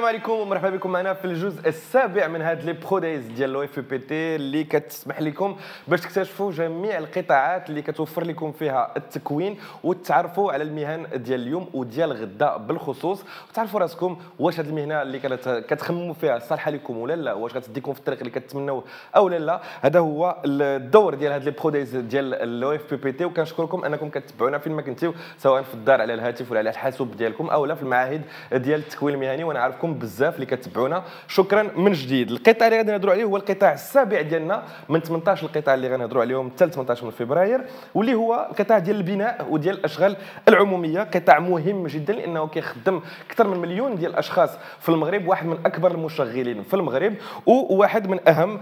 عليكم ومرحبا بكم معنا في الجزء السابع من هاد لي برو دايز ديال لو اف بي تي اللي كتسمح لكم باش تكتشفوا جميع القطاعات اللي كتوفر لكم فيها التكوين وتعرفوا على المهن ديال اليوم وديال غدا بالخصوص وتعرفوا راسكم واش هاد المهنه اللي كتخمموا فيها صالحه لكم ولا لا، واش غتديكم في الطريق اللي كتمنوا او لا. هذا هو الدور ديال هاد لي برو دايز ديال لو اف بي تي، وكنشكركم انكم كتتبعونا فين ما كنتيو، سواء في الدار على الهاتف ولا على الحاسوب ديالكم او لا في المعاهد ديال التكوين المهني، وانا عارفكم بزاف اللي كتبعونا. شكرا من جديد. القطاع اللي غادي نهضروا عليه هو القطاع السابع ديالنا من 18 القطاع اللي غنهضروا عليهم حتى 18 من فبراير، واللي هو القطاع ديال البناء وديال الاشغال العموميه. قطاع مهم جدا لانه كيخدم اكثر من مليون ديال الاشخاص في المغرب، واحد من اكبر المشغلين في المغرب وواحد من اهم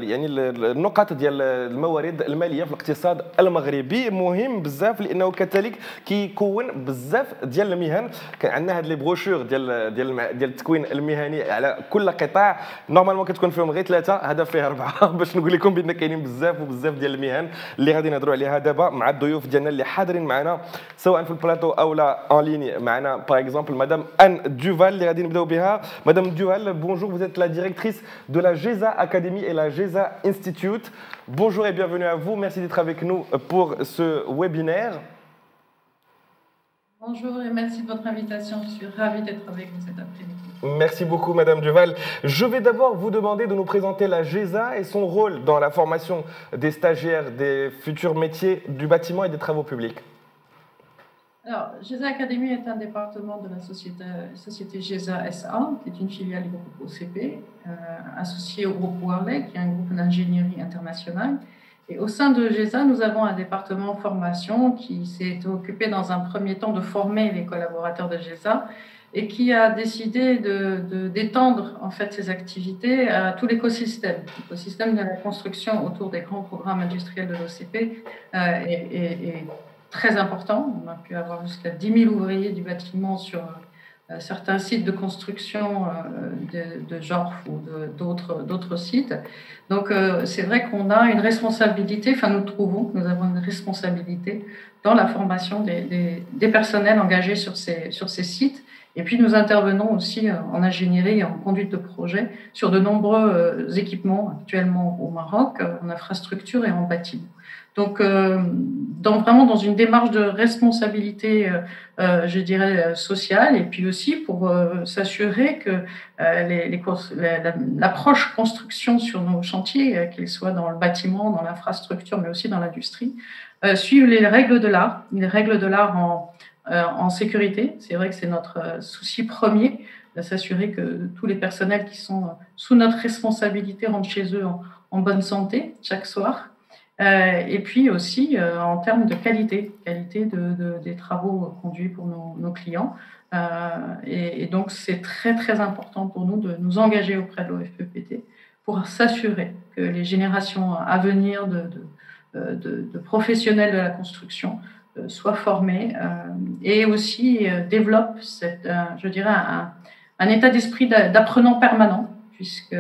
يعني النقاط ديال الموارد الماليه في الاقتصاد المغربي. مهم بزاف لانه كذلك كيكون بزاف ديال المهن. كان عندنا هاد لي بروشور ديال التكوين المهني على كل قطاع، نورمالمون كتكون فيهم غير ثلاثه، هذا فيه اربعه باش نقول لكم بان كاينين بزاف ديال المهن اللي غادي نهضروا عليها دابا مع الضيوف ديالنا اللي حاضرين معنا سواء في البلاطو او لا اون ليني. معنا باغ اكزومبل مدام ان دوفال اللي غادي نبداو بها. مدام دوفال, bonjour, vous êtes la directrice de la GESA Academy et la GESA Institute. Bonjour et bienvenue à vous, merci d'être avec nous pour ce webinaire. Bonjour et merci de votre invitation. Je suis ravie d'être avec vous cet après-midi. Merci beaucoup, Madame Duval. Je vais d'abord vous demander de nous présenter la GESA et son rôle dans la formation des stagiaires des futurs métiers du bâtiment et des travaux publics. Alors, GESA Academy est un département de la société GESA SA, qui est une filiale du groupe OCP, associée au groupe Worley, qui est un groupe d'ingénierie internationale. Et au sein de GESA, nous avons un département formation qui s'est occupé dans un premier temps de former les collaborateurs de GESA et qui a décidé d'étendre en fait ses activités à tout l'écosystème. L'écosystème de la construction autour des grands programmes industriels de l'OCP est très important. On a pu avoir jusqu'à 10 000 ouvriers du bâtiment sur certains sites de construction de genre ou d'autres sites. Donc c'est vrai qu'on a une responsabilité, enfin nous trouvons que nous avons une responsabilité dans la formation des personnels engagés sur ces sites. Et puis nous intervenons aussi en ingénierie et en conduite de projet sur de nombreux équipements actuellement au Maroc, en infrastructure et en bâtiment. Donc vraiment dans une démarche de responsabilité, je dirais, sociale, et puis aussi pour s'assurer que l'approche construction sur nos chantiers, qu'ils soient dans le bâtiment, dans l'infrastructure, mais aussi dans l'industrie, suivent les règles de l'art en sécurité. C'est vrai que c'est notre souci premier, de s'assurer que tous les personnels qui sont sous notre responsabilité rentrent chez eux en bonne santé chaque soir. Et puis aussi en termes de qualité des travaux conduits pour nos clients. Et donc c'est très très important pour nous de nous engager auprès de l'OFPPT pour s'assurer que les générations à venir de professionnels de la construction soient formés et aussi développent je dirais un état d'esprit d'apprenant permanent, puisque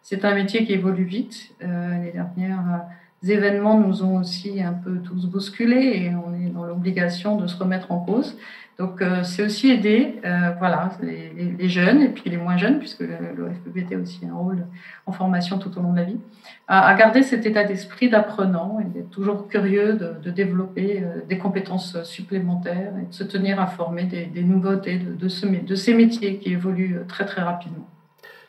c'est un métier qui évolue vite. Les dernières événements nous ont aussi un peu tous bousculés et on est dans l'obligation de se remettre en cause. Donc c'est aussi aider les jeunes et puis les moins jeunes, puisque l'OFPPT a aussi un rôle en formation tout au long de la vie, à garder cet état d'esprit d'apprenant et d'être toujours curieux de développer des compétences supplémentaires et de se tenir informé des nouveautés de ces métiers qui évoluent très très rapidement.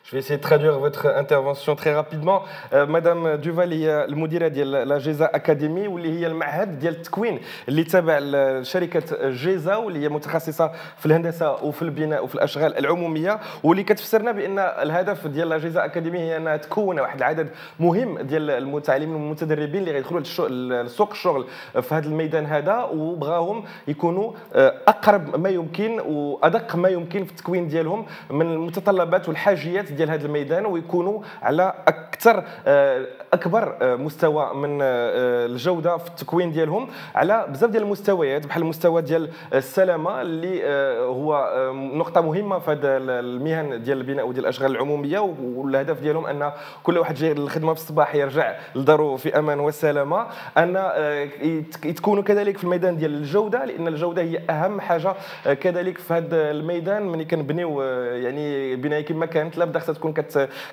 Je vais essayer de traduire votre intervention très rapidement. Madame Duval هي المديرة ديال لا جيزا أكاديمي واللي هي المعهد ديال التكوين اللي تابع لشركة جيزا واللي هي متخصصة في الهندسة وفي البناء وفي الأشغال العمومية، واللي كتفسرنا بأن الهدف ديال لا جيزا أكاديمي هي أنها تكون واحد العدد مهم ديال المتعلمين والمتدربين اللي غيدخلوا لسوق الشغل في هذا الميدان هذا، وبغاهم يكونوا أقرب ما يمكن وأدق ما يمكن في التكوين ديالهم من المتطلبات والحاجيات ديال هذا الميدان ويكونوا على اكبر مستوى من الجوده في التكوين ديالهم على بزاف ديال المستويات، بحال المستوى ديال السلامه اللي هو نقطه مهمه في هذا المهن ديال البناء وديال الاشغال العموميه، والهدف ديالهم ان كل واحد جاي للخدمه في الصباح يرجع لدارو في امان وسلامه، ان تكونوا كذلك في الميدان ديال الجوده، لان الجوده هي اهم حاجه كذلك في هذا الميدان. ملي كنبنيو يعني بنايه كما كانت لابد خصها تكون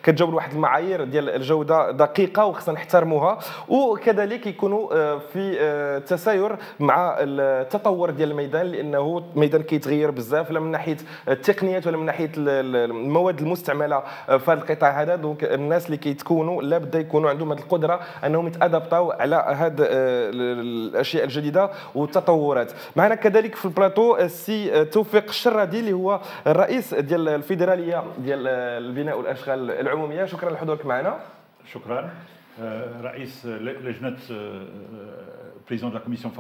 كتجاوب واحد المعايير ديال الجوده دقيقه وخصنا نحترموها، وكذلك يكونوا في تساير مع التطور ديال الميدان، لانه الميدان كيتغير بزاف لا من ناحيه التقنيات ولا من ناحيه المواد المستعمله في هذا القطاع هذا. دونك الناس اللي كيتكونوا لابد يكونوا عندهم هذه القدره انهم يتادابطاو على هذه الاشياء الجديده والتطورات. معنا كذلك في البلاطو السي توفيق الشرادي اللي هو الرئيس ديال الفيدراليه ديال البناء والاشغال العموميه. شكرا لحضورك معنا. شكرا. رئيس لجنه بريزون دو لا كوميسيون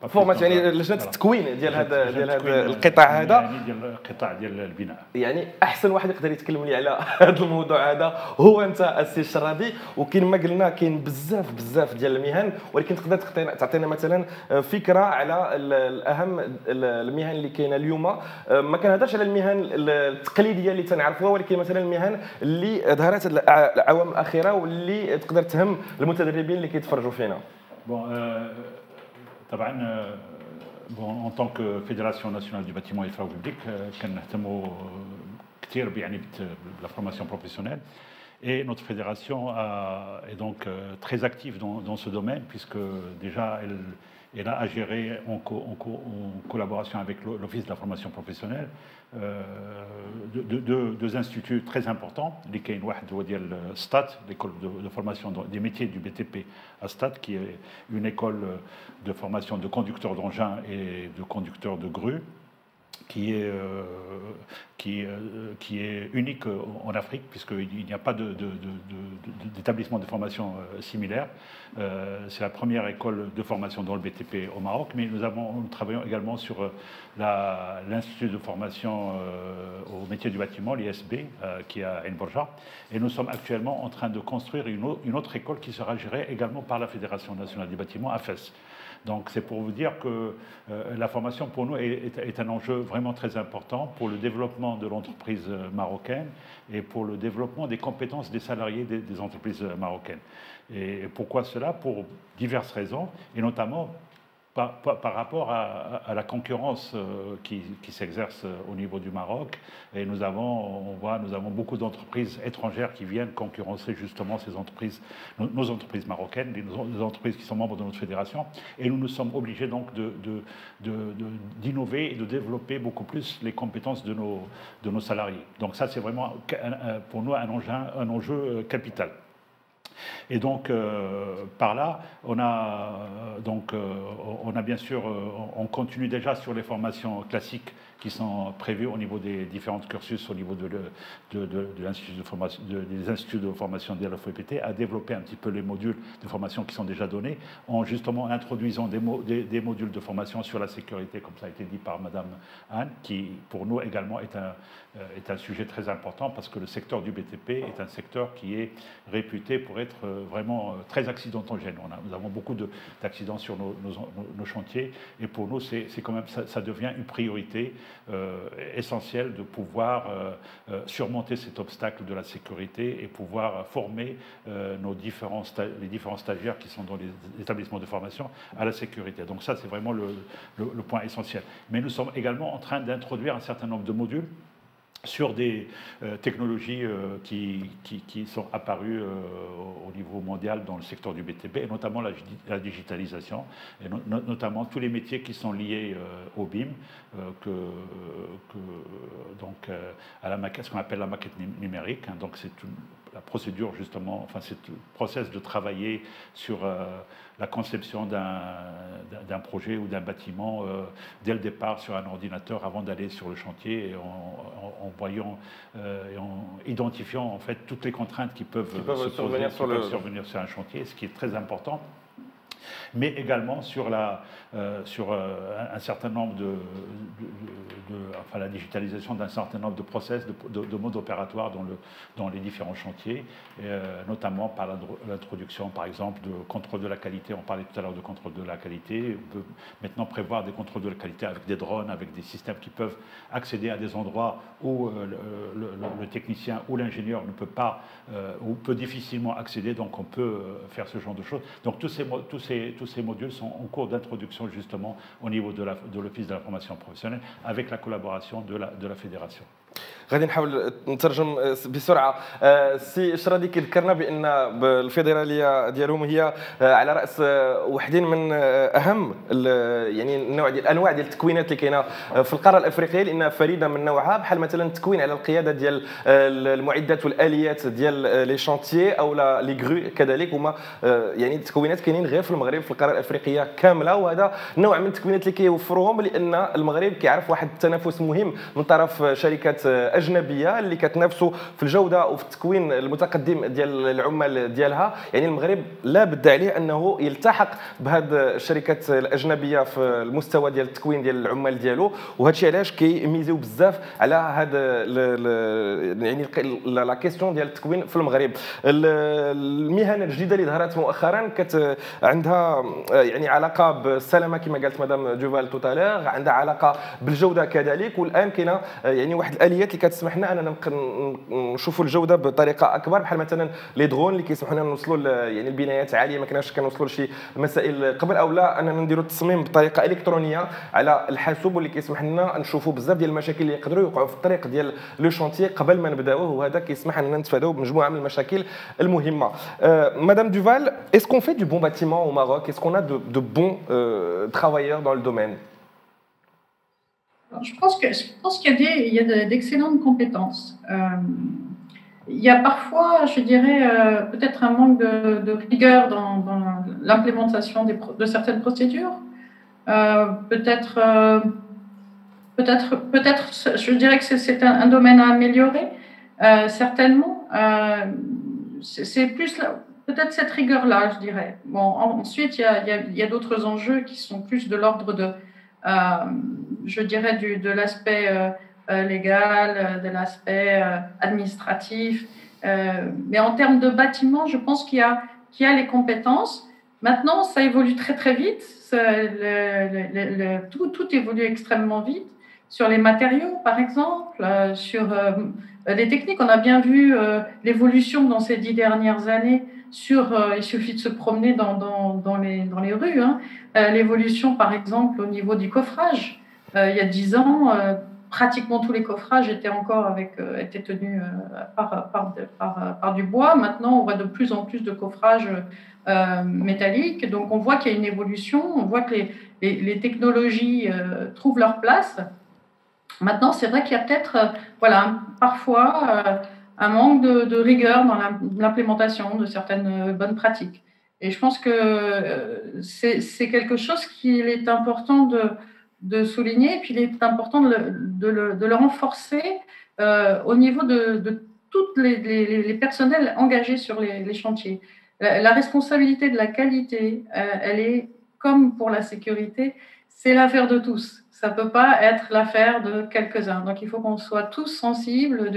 فورماسيون يعني لجنه التكوين ديال هذا القطاع هذا، يعني ديال القطاع ديال البناء. يعني احسن واحد يقدر يتكلم لي على هذا الموضوع هذا هو انت السي الشرادي. وكاين ما قلنا كاين بزاف ديال المهن، ولكن تقدر تعطينا مثلا فكره على الاهم المهن اللي كاينه اليوم. ما كنهضرش على المهن التقليديه اللي تنعرفوها، ولكن مثلا المهن اللي ظهرت الاعوام الاخيره واللي تقدر تهم المتدربين اللي كيتفرجوا فينا. طبعا en tant que Fédération nationale du bâtiment et des travaux publics, كنهتموا كثير يعني la formation professionnelle, et notre fédération est donc très active dans ce domaine, puisque déjà elle a à gérer en collaboration avec l'Office de la formation professionnelle deux instituts très importants. اللي واحد هو ديال STAT, l'école de formation des métiers du BTP à STAT, qui est une école de formation de conducteurs d'engins et de conducteurs de grues, qui est unique en Afrique, puisqu'il n'y a pas d'établissement de formation similaire. C'est la première école de formation dans le BTP au Maroc, mais nous travaillons également sur l'Institut de formation au métier du bâtiment, l'ISB, qui est à Ain Borja. Et nous sommes actuellement en train de construire une autre école qui sera gérée également par la Fédération nationale du bâtiment, AFES. Donc c'est pour vous dire que la formation pour nous est un enjeu vraiment très important pour le développement de l'entreprise marocaine et pour le développement des compétences des salariés des entreprises marocaines. Et pourquoi cela? Pour diverses raisons, et notamment par rapport à la concurrence qui s'exerce au niveau du Maroc. Et nous avons beaucoup d'entreprises étrangères qui viennent concurrencer justement ces entreprises, nos entreprises marocaines, les entreprises qui sont membres de notre fédération. Et nous nous sommes obligés donc d'innover et de développer beaucoup plus les compétences de nos salariés. Donc ça, c'est vraiment pour nous un enjeu capital. Et donc, par là, on a bien sûr, on continue déjà sur les formations classiques qui sont prévues au niveau des différents cursus, au niveau des instituts de formation de la FOPT, à développer un petit peu les modules de formation qui sont déjà donnés, en justement introduisant des modules de formation sur la sécurité, comme ça a été dit par Madame Anne, qui pour nous également est un sujet très important, parce que le secteur du BTP est un secteur qui est réputé pour être vraiment très accidentogène. Nous avons beaucoup d'accidents sur nos chantiers, et pour nous, c'est quand même, ça devient une priorité essentielle de pouvoir surmonter cet obstacle de la sécurité et pouvoir former les différents stagiaires qui sont dans les établissements de formation à la sécurité. Donc ça, c'est vraiment le point essentiel. Mais nous sommes également en train d'introduire un certain nombre de modules sur des technologies qui sont apparues au niveau mondial dans le secteur du BTP, et notamment la digitalisation, et notamment tous les métiers qui sont liés au BIM, donc à ce qu'on appelle la maquette numérique. Donc c'est la procédure justement, enfin c'est le process de travailler sur la conception d'un projet ou d'un bâtiment dès le départ sur un ordinateur avant d'aller sur le chantier, et en voyant et en identifiant en fait toutes les contraintes qui peuvent survenir sur un chantier, ce qui est très important. mais également sur, un certain nombre enfin, la digitalisation d'un certain nombre de process, de modes opératoires dans les différents chantiers, notamment par l'introduction, par exemple, de contrôle de la qualité. On parlait tout à l'heure de contrôle de la qualité. On peut maintenant prévoir des contrôles de la qualité avec des drones, avec des systèmes qui peuvent accéder à des endroits où le technicien ou l'ingénieur ne peut pas ou peut difficilement accéder, donc on peut faire ce genre de choses. Donc tous ces modules sont en cours d'introduction justement au niveau de l'Office de la formation professionnelle avec la collaboration de la fédération. غادي نحاول نترجم بسرعه. السي شرادي كذكرنا بان الفيدراليه ديالهم هي على راس وحدين من اهم يعني النوع ديال الانواع ديال التكوينات اللي كاينه في القاره الافريقيه، لانها فريده من نوعها، بحال مثلا التكوين على القياده ديال المعدات والاليات ديال لي شانتيي او لي غرو كذلك، هما يعني التكوينات كاينين غير في المغرب في القاره الافريقيه كامله، وهذا نوع من التكوينات اللي كيوفروهم لان المغرب كيعرف واحد التنافس مهم من طرف شركات اجنبيه اللي كتنافسوا في الجوده وفي التكوين المتقدم ديال العمال ديالها. يعني المغرب لا بد عليه انه يلتحق بهذه الشركات الاجنبيه في المستوى ديال التكوين ديال العمال ديالو، وهذا الشيء علاش كيميزيو بزاف على هذا يعني لا كيسيون ديال التكوين في المغرب. المهن الجديده اللي ظهرت مؤخرا عندها يعني علاقه بالسلامه كما قالت مدام دوفال توتالير، عندها علاقه بالجوده كذلك، والان كاينه يعني واحد الاليات اللي كتسمح لنا اننا نشوفوا الجوده بطريقه اكبر، بحال مثلا لي درون اللي كيسمحوا لنا نوصلوا يعني البنايات عاليه ما كناش كنوصلوا لشي مسائل قبل، او لا اننا نديروا التصميم بطريقه الكترونيه على الحاسوب، واللي كيسمح لنا نشوفوا بزاف ديال المشاكل اللي يقدروا يوقعوا في الطريق ديال لو شونتيي قبل ما نبداوه، وهذا كيسمح لنا نتفاداو بمجموعه من المشاكل المهمه. مدام دوفال, est-ce qu'on fait du bon bâtiment au Maroc? Est-ce qu'on a de bons travailleurs dans le domaine? Je pense qu'il y a d'excellentes compétences. Il y a parfois, je dirais, peut-être un manque de rigueur dans l'implémentation de certaines procédures. Peut-être, je dirais que c'est un domaine à améliorer, certainement. C'est plus peut-être cette rigueur-là, je dirais. Bon, ensuite, il y a d'autres enjeux qui sont plus de l'ordre de je dirais de l'aspect légal, de l'aspect administratif. Mais en termes de bâtiment, je pense qu'il y a les compétences. Maintenant, ça évolue très très vite. Tout évolue extrêmement vite. Sur les matériaux, par exemple, sur les techniques, on a bien vu l'évolution dans ces 10 dernières années. Il suffit de se promener dans les rues. Hein. L'évolution, par exemple, au niveau du coffrage. Il y a 10 ans, pratiquement tous les coffrages étaient tenus par du bois. Maintenant, on voit de plus en plus de coffrages métalliques. Donc, on voit qu'il y a une évolution. On voit que les technologies trouvent leur place. Maintenant, c'est vrai qu'il y a peut-être, parfois, un manque de rigueur dans l'implémentation de certaines bonnes pratiques. Et je pense que c'est quelque chose qu'il est important de souligner, et puis il est important de le renforcer au niveau de tous les personnels engagés sur les chantiers. La responsabilité de la qualité, elle est, comme pour la sécurité, c'est l'affaire de tous. Ça ne peut pas être l'affaire de quelques-uns. Donc il faut qu'on soit tous sensibles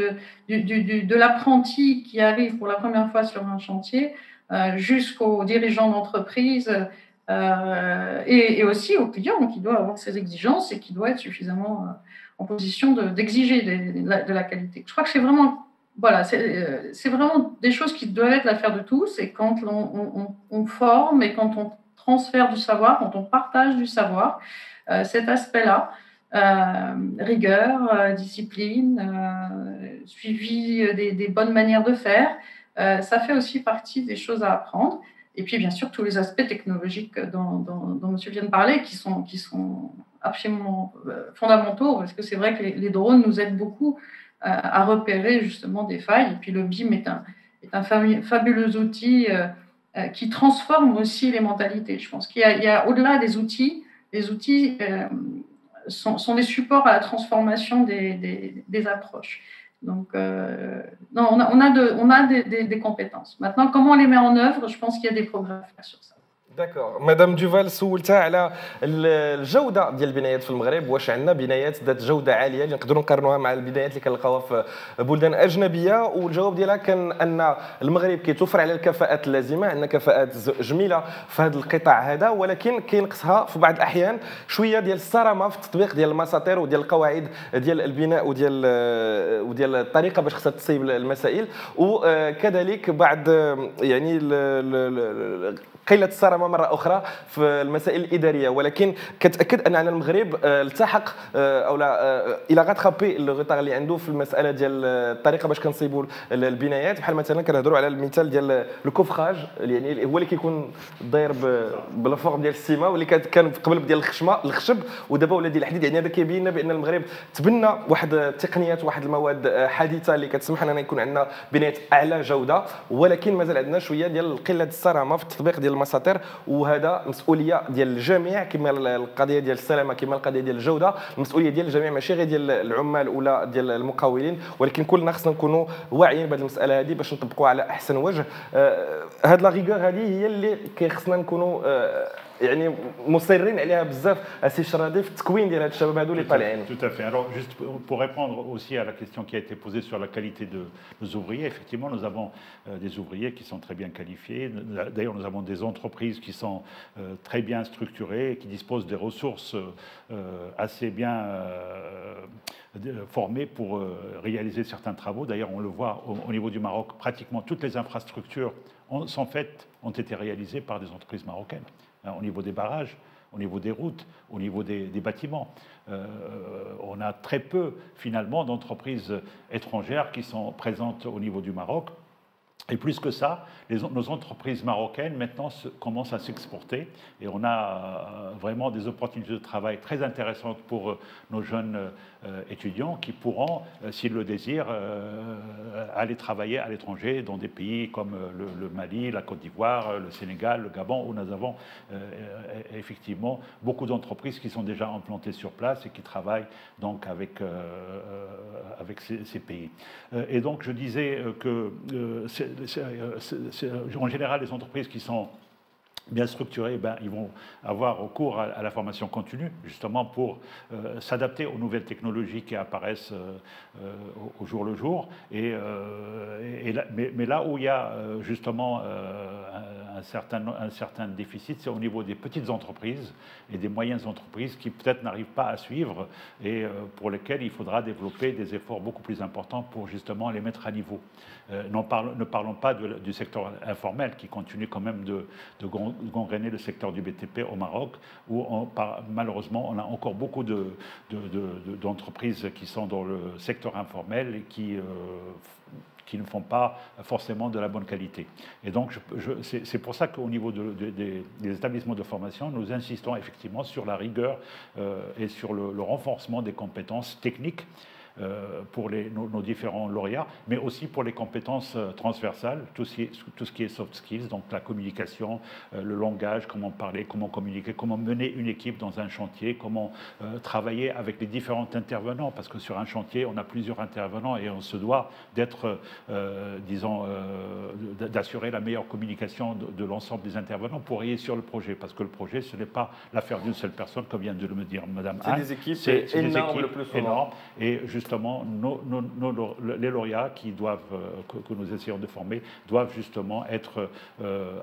de l'apprenti qui arrive pour la première fois sur un chantier jusqu'aux dirigeants d'entreprise et aussi aux clients qui doit avoir ses exigences et qui doit être suffisamment en position d'exiger de la qualité. Je crois que c'est vraiment, c'est vraiment des choses qui doivent être l'affaire de tous, et quand on forme et quand on transfère du savoir, quand on partage du savoir, cet aspect-là, rigueur, discipline, suivi des bonnes manières de faire, ça fait aussi partie des choses à apprendre. Et puis, bien sûr, tous les aspects technologiques dont monsieur vient de parler, qui sont absolument fondamentaux, parce que c'est vrai que les drones nous aident beaucoup à repérer justement des failles. Et puis, le BIM est un fabuleux outil qui transforme aussi les mentalités. Je pense qu'il y a au-delà des outils, les outils sont des supports à la transformation des approches. Donc, non, on a des compétences. Maintenant, comment on les met en œuvre, je pense qu'il y a des progrès à faire sur ça. داكور مدام دوفال سولتها على الجوده ديال البنايات في المغرب، واش عندنا بنايات ذات جوده عاليه اللي نقدروا نقارنوها مع البنايات اللي كنلقاوها في بلدان اجنبيه؟ والجواب ديالها كان ان المغرب كيتوفر على الكفاءات اللازمه، عندنا كفاءات جميله في هذا القطاع هذا، ولكن كينقصها في بعض الاحيان شويه ديال الصرامه في التطبيق ديال المساطير وديال القواعد ديال البناء وديال الطريقه باش خصها تصيب المسائل، وكذلك بعد يعني قله الصرامه مره اخرى في المسائل الاداريه. ولكن كتاكد ان المغرب التحق او لا الى غاترابي لو غيطار اللي عنده في المساله ديال الطريقه باش كنصيبوا البنايات. بحال مثلا كنهضروا على المثال ديال الكوفراج، يعني هو اللي كيكون داير بلا فورم ديال السيما، واللي كان قبل ديال الخشب ودابا ولا ديال الحديد. يعني هذا كيبين لنا بان المغرب تبنى واحد التقنيات واحد المواد حديثه اللي كتسمح لنا يكون عندنا بنايات اعلى جوده، ولكن مازال عندنا شويه ديال قله الصرامه في التطبيق ديال المساطير، وهذا مسؤوليه ديال الجميع كما القضيه ديال السلامه كما القضيه ديال الجوده، المسؤوليه ديال الجميع ماشي غير ديال العمال ولا ديال المقاولين، ولكن كلنا خصنا نكونوا واعيين بهذه المساله هذه باش نطبقوها على احسن وجه. هاد لا ريغور هذه هي اللي خصنا نكونوا يعني مصرين عليها بزاف اسي شرادي في التكوين ديال هاد الشباب هادو اللي طالعين. Tout à fait. Alors juste pour répondre aussi à la question qui a été posée sur la qualité de nos ouvriers, effectivement nous avons des ouvriers qui sont très bien qualifiés. D'ailleurs nous avons des entreprises qui sont très bien structurées, qui disposent des ressources assez bien formées pour réaliser certains travaux. D'ailleurs on le voit au niveau du Maroc, pratiquement toutes les infrastructures ont été réalisées par des entreprises marocaines. Au niveau des barrages, au niveau des routes, au niveau des bâtiments. On a très peu finalement d'entreprises étrangères qui sont présentes au niveau du Maroc. Et plus que ça, nos entreprises marocaines maintenant commencent à s'exporter et on a vraiment des opportunités de travail très intéressantes pour nos jeunes étudiants qui pourront, s'ils le désirent, aller travailler à l'étranger dans des pays comme le Mali, la Côte d'Ivoire, le Sénégal, le Gabon, où nous avons effectivement beaucoup d'entreprises qui sont déjà implantées sur place et qui travaillent donc avec ces pays. Et donc je disais que en général, les entreprises qui sont bien structurés, ils vont avoir recours à la formation continue, justement pour s'adapter aux nouvelles technologies qui apparaissent au jour le jour. Mais là où il y a justement un certain déficit, c'est au niveau des petites entreprises et des moyennes entreprises qui peut-être n'arrivent pas à suivre et pour lesquelles il faudra développer des efforts beaucoup plus importants pour justement les mettre à niveau. Ne parlons pas du secteur informel qui continue quand même de gangréner le secteur du BTP au Maroc, où malheureusement on a encore beaucoup d'entreprises qui sont dans le secteur informel et qui ne font pas forcément de la bonne qualité. Et donc c'est pour ça qu'au niveau des établissements de formation, nous insistons effectivement sur la rigueur et sur le renforcement des compétences techniques pour nos différents lauréats, mais aussi pour les compétences transversales, tout ce qui est soft skills, donc la communication, le langage, comment parler, comment communiquer, comment mener une équipe dans un chantier, comment travailler avec les différents intervenants, parce que sur un chantier, on a plusieurs intervenants et on se doit d'être, disons, d'assurer la meilleure communication de l'ensemble des intervenants pour réussir le projet, parce que le projet, ce n'est pas l'affaire d'une seule personne, comme vient de le me dire Madame Anne. C'est des équipes énormes, et justement, les lauréats que nous essayons de former doivent justement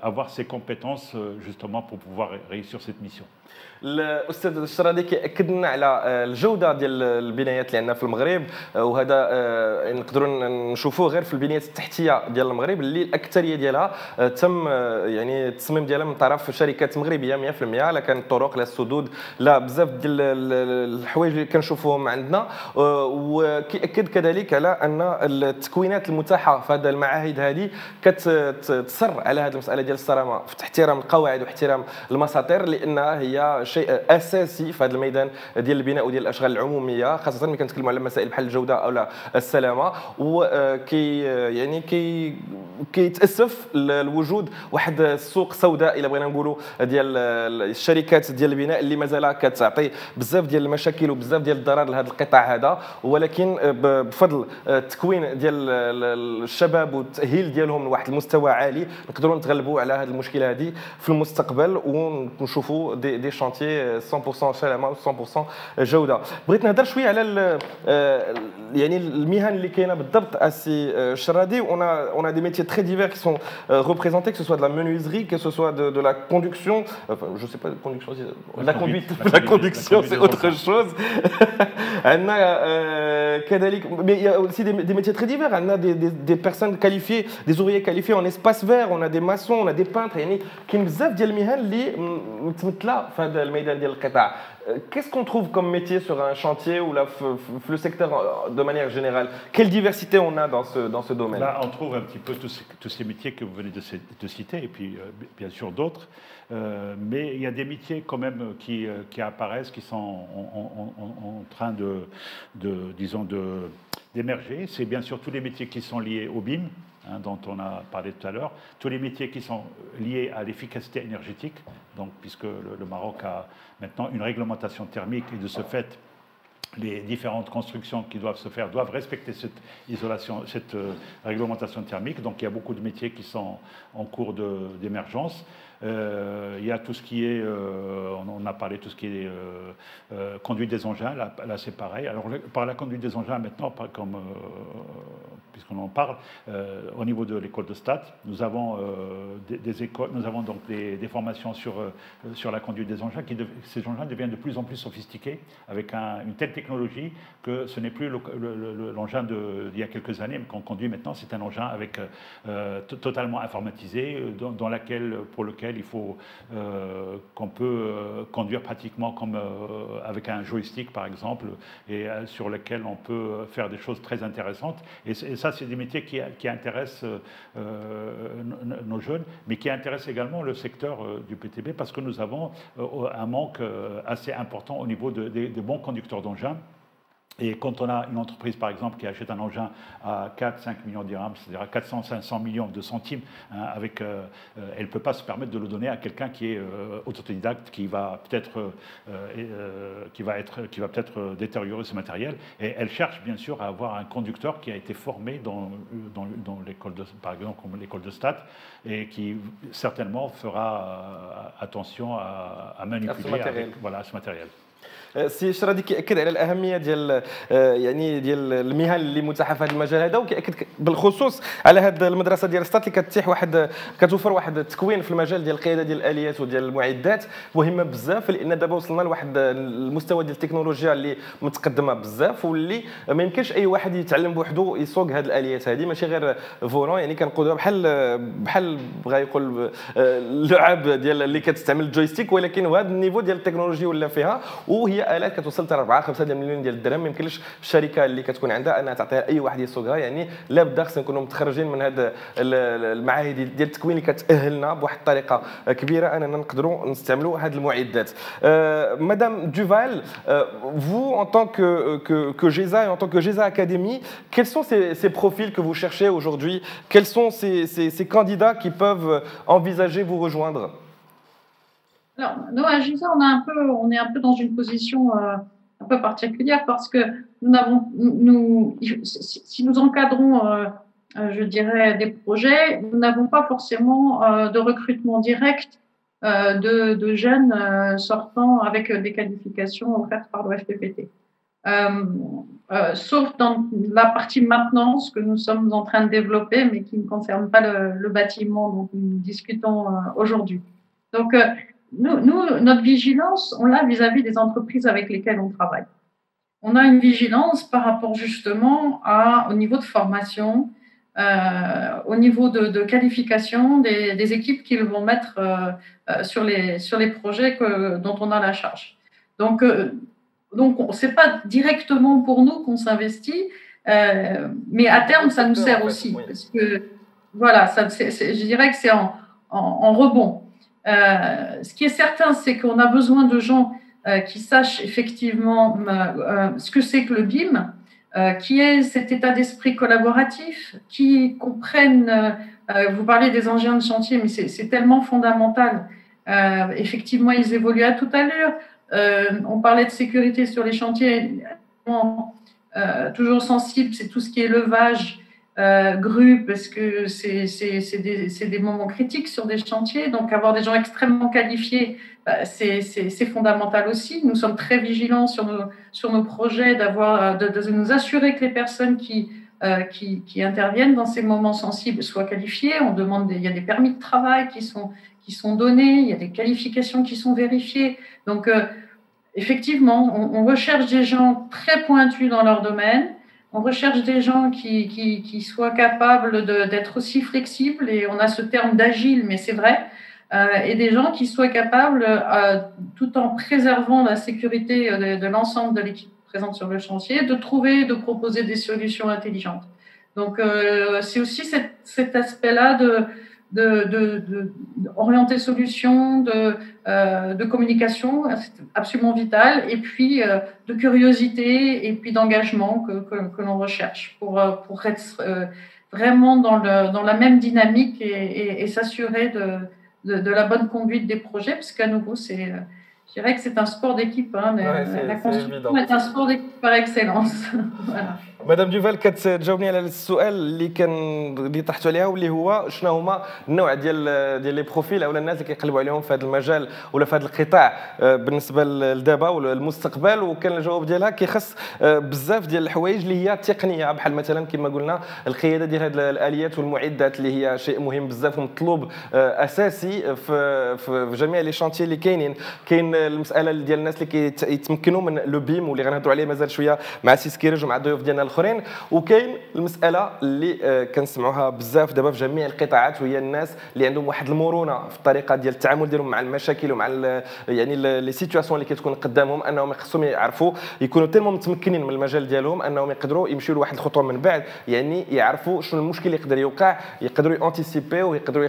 avoir ces compétences justement pour pouvoir réussir cette mission. الاستاذ الشرادي كيأكد لنا على الجوده ديال البنايات اللي عندنا في المغرب، وهذا نقدروا نشوفوه غير في البنايات التحتيه ديال المغرب اللي الاكثريه ديالها تم يعني التصميم ديالها من طرف شركات مغربيه 100%، لا كانت الطرق لا السدود لا بزاف ديال الحوايج اللي كنشوفوهم عندنا. وكيأكد كذلك على ان التكوينات المتاحه في هذه المعاهد هذه كتصر على هذه المساله ديال الصرامه في احترام القواعد واحترام المساطير، لانها هي شيء اساسي في هذا الميدان ديال البناء وديال الاشغال العموميه، خاصه ملي كنتكلموا على مسائل بحال الجوده او السلامه. وكي يعني كيتاسف الوجود واحد السوق سوداء الا بغينا نقولوا ديال الشركات ديال البناء اللي مازال كتعطي بزاف ديال المشاكل وبزاف ديال الضرر لهذا القطاع هذا. ولكن بفضل التكوين ديال الشباب والتاهيل ديالهم لواحد المستوى عالي نقدروا نتغلبوا على هذه المشكله هذه في المستقبل ونشوفوا دي شانتيي 100% سلامه و 100% جوده. بغيت نهضر شويه على يعني المهن اللي كاينه بالضبط السي الشرادي. on a des métiers très divers qui sont représentés, que ce soit de la menuiserie, que ce soit de la conduction, enfin je sais pas de conduction, la conduite, la conduction c'est autre chose. Mais il y a aussi des métiers très divers. On a des personnes qualifiées, des ouvriers qualifiés en espace vert, on a des maçons, on a des peintres. يعني كاين بزاف ديال المهن اللي متمثله في هذا الميدان ديال القطاع. Qu'est-ce qu'on trouve comme métier sur un chantier ou là, le secteur de manière générale? Quelle diversité on a dans ce domaine? Là, on trouve un petit peu tous ces métiers que vous venez de citer, et puis bien sûr d'autres. Mais il y a des métiers quand même qui apparaissent, qui sont en train disons, d'émerger. C'est bien sûr tous les métiers qui sont liés au BIM, dont on a parlé tout à l'heure, tous les métiers qui sont liés à l'efficacité énergétique, donc, puisque le Maroc a maintenant une réglementation thermique et de ce fait, les différentes constructions qui doivent se faire doivent respecter cette réglementation thermique. Donc il y a beaucoup de métiers qui sont en cours d'émergence. Il y a tout ce qui est, on a parlé de tout ce qui est conduite des engins, là c'est pareil. Alors par la conduite des engins maintenant, puisqu'on en parle, au niveau de l'école de Stade, nous avons des écoles, nous avons donc des formations sur la conduite des engins. Ces engins deviennent de plus en plus sophistiqués avec une telle technologie que ce n'est plus l'engin d'il y a quelques années, mais qu'on conduit maintenant, c'est un engin avec totalement informatisé, pour lequel il faut qu'on peut conduire pratiquement comme avec un joystick par exemple, et sur lequel on peut faire des choses très intéressantes. Et ça, c'est des métiers qui intéressent nos jeunes, mais qui intéressent également le secteur du PTB, parce que nous avons un manque assez important au niveau des bons conducteurs d'engins. Et quand on a une entreprise, par exemple, qui achète un engin à 4-5 millions de dirhams, c'est-à-dire à 400-500 millions de centimes, elle ne peut pas se permettre de le donner à quelqu'un qui est autodidacte, qui va peut-être détériorer ce matériel. Et elle cherche bien sûr à avoir un conducteur qui a été formé dans l'école, par exemple, comme l'école de Stade, et qui certainement fera attention à manipuler ce matériel. السي الشرادي كيأكد على الاهميه ديال يعني ديال المهن اللي متاحه في هذا المجال هذا، وكيأكد بالخصوص على هذه المدرسه ديال ستات اللي كتتيح كتوفر واحد التكوين في المجال ديال القياده ديال الاليات وديال المعدات مهمه بزاف، لان دابا وصلنا لواحد المستوى ديال التكنولوجيا اللي متقدمه بزاف، واللي ما يمكنش اي واحد يتعلم بوحدو يسوق هذه الاليات هذه، ماشي غير فورون، يعني كنقولوها بحال بغا يقول اللعاب ديال اللي كتستعمل الجويستيك، ولكن هذا النيفو ديال التكنولوجيا ولا فيها، وهي الات كتوصل حتى 4-5 مليون ديال الدرهم. ما يمكنش الشركه اللي كتكون عندها انها تعطيها اي واحد يسوقها، يعني لا بد خصنا نكونوا متخرجين من هذا المعاهد ديال التكوين اللي كتاهلنا بواحد الطريقه كبيره اننا نقدروا نستعملوا هذه المعدات. مدام دوفال, vous en tant que GESA et en tant que GESA Academy, quels sont ces profils que vous cherchez aujourd'hui? Quels sont ces candidats qui peuvent envisager vous rejoindre? Alors, nous, à GISA, on est un peu dans une position un peu particulière parce que si nous encadrons, je dirais, des projets, nous n'avons pas forcément de recrutement direct de jeunes sortant avec des qualifications offertes par l'OFPPT. Sauf dans la partie maintenance que nous sommes en train de développer, mais qui ne concerne pas le bâtiment dont nous discutons aujourd'hui. Donc, notre vigilance, on l'a vis-à-vis des entreprises avec lesquelles on travaille. On a une vigilance par rapport justement au niveau de formation, au niveau de qualification des équipes qu'ils vont mettre sur les projets dont on a la charge. Donc c'est pas directement pour nous qu'on s'investit, mais à terme, ça nous sert aussi. Parce que, voilà, je dirais que c'est en rebond. Ce qui est certain, c'est qu'on a besoin de gens qui sachent effectivement ce que c'est que le BIM, qui est cet état d'esprit collaboratif, qui comprennent, vous parlez des engins de chantier, mais c'est tellement fondamental. Effectivement, ils évoluent à toute allure. On parlait de sécurité sur les chantiers. toujours sensible, c'est tout ce qui est levage, grue, parce que c'est des moments critiques sur des chantiers. Donc, avoir des gens extrêmement qualifiés, c'est fondamental aussi. Nous sommes très vigilants sur nos projets, de nous assurer que les personnes qui interviennent dans ces moments sensibles soient qualifiées. Il y a des permis de travail qui sont donnés, il y a des qualifications qui sont vérifiées. Donc, effectivement, on recherche des gens très pointus dans leur domaine. On recherche des gens qui soient capables d'être aussi flexibles, et on a ce terme d'agile, mais c'est vrai, et des gens qui soient capables, tout en préservant la sécurité de l'ensemble de l'équipe présente sur le chantier, de trouver, de proposer des solutions intelligentes. Donc, c'est aussi cet aspect-là d'orienter solutions, de communication, c'est absolument vital, et puis de curiosité et puis d'engagement que l'on recherche pour être vraiment dans la même dynamique et s'assurer de la bonne conduite des projets, parce qu'à nouveau, je dirais que c'est un sport d'équipe. Hein, la construction est un sport d'équipe par excellence. Voilà. مدام دوفال كتجاوبني على السؤال اللي طرحتو عليها، واللي هو شنو هما النوع ديال لي بروفيل او الناس اللي كيقلبوا عليهم في هذا المجال ولا في هذا القطاع بالنسبه لدابا والمستقبل. وكان الجواب ديالها كيخص بزاف ديال الحوايج اللي هي تقنيه، بحال مثلا كما قلنا القياده ديال هذه الاليات والمعدات اللي هي شيء مهم بزاف ومطلوب اساسي في جميع لي شانتيي اللي كاينين. كاين المساله ديال الناس اللي كيتمكنوا من لو بيم واللي غنهضروا عليه مازال شويه مع سي سكيرج ومع الضيوف ديالنا الاخرين. وكاين المساله اللي كنسمعوها بزاف دابا في جميع القطاعات، وهي الناس اللي عندهم واحد المرونه في الطريقه ديال التعامل ديالهم مع المشاكل ومع يعني لي سيتوياسيون اللي كتكون قدامهم، انهم خصهم يعرفوا يكونوا تالمو متمكنين من المجال ديالهم انهم يقدروا يمشيو لواحد الخطوه من بعد، يعني يعرفوا شنو المشكل اللي يقدر يوقع، يقدروا يانتيسيبيو ويقدروا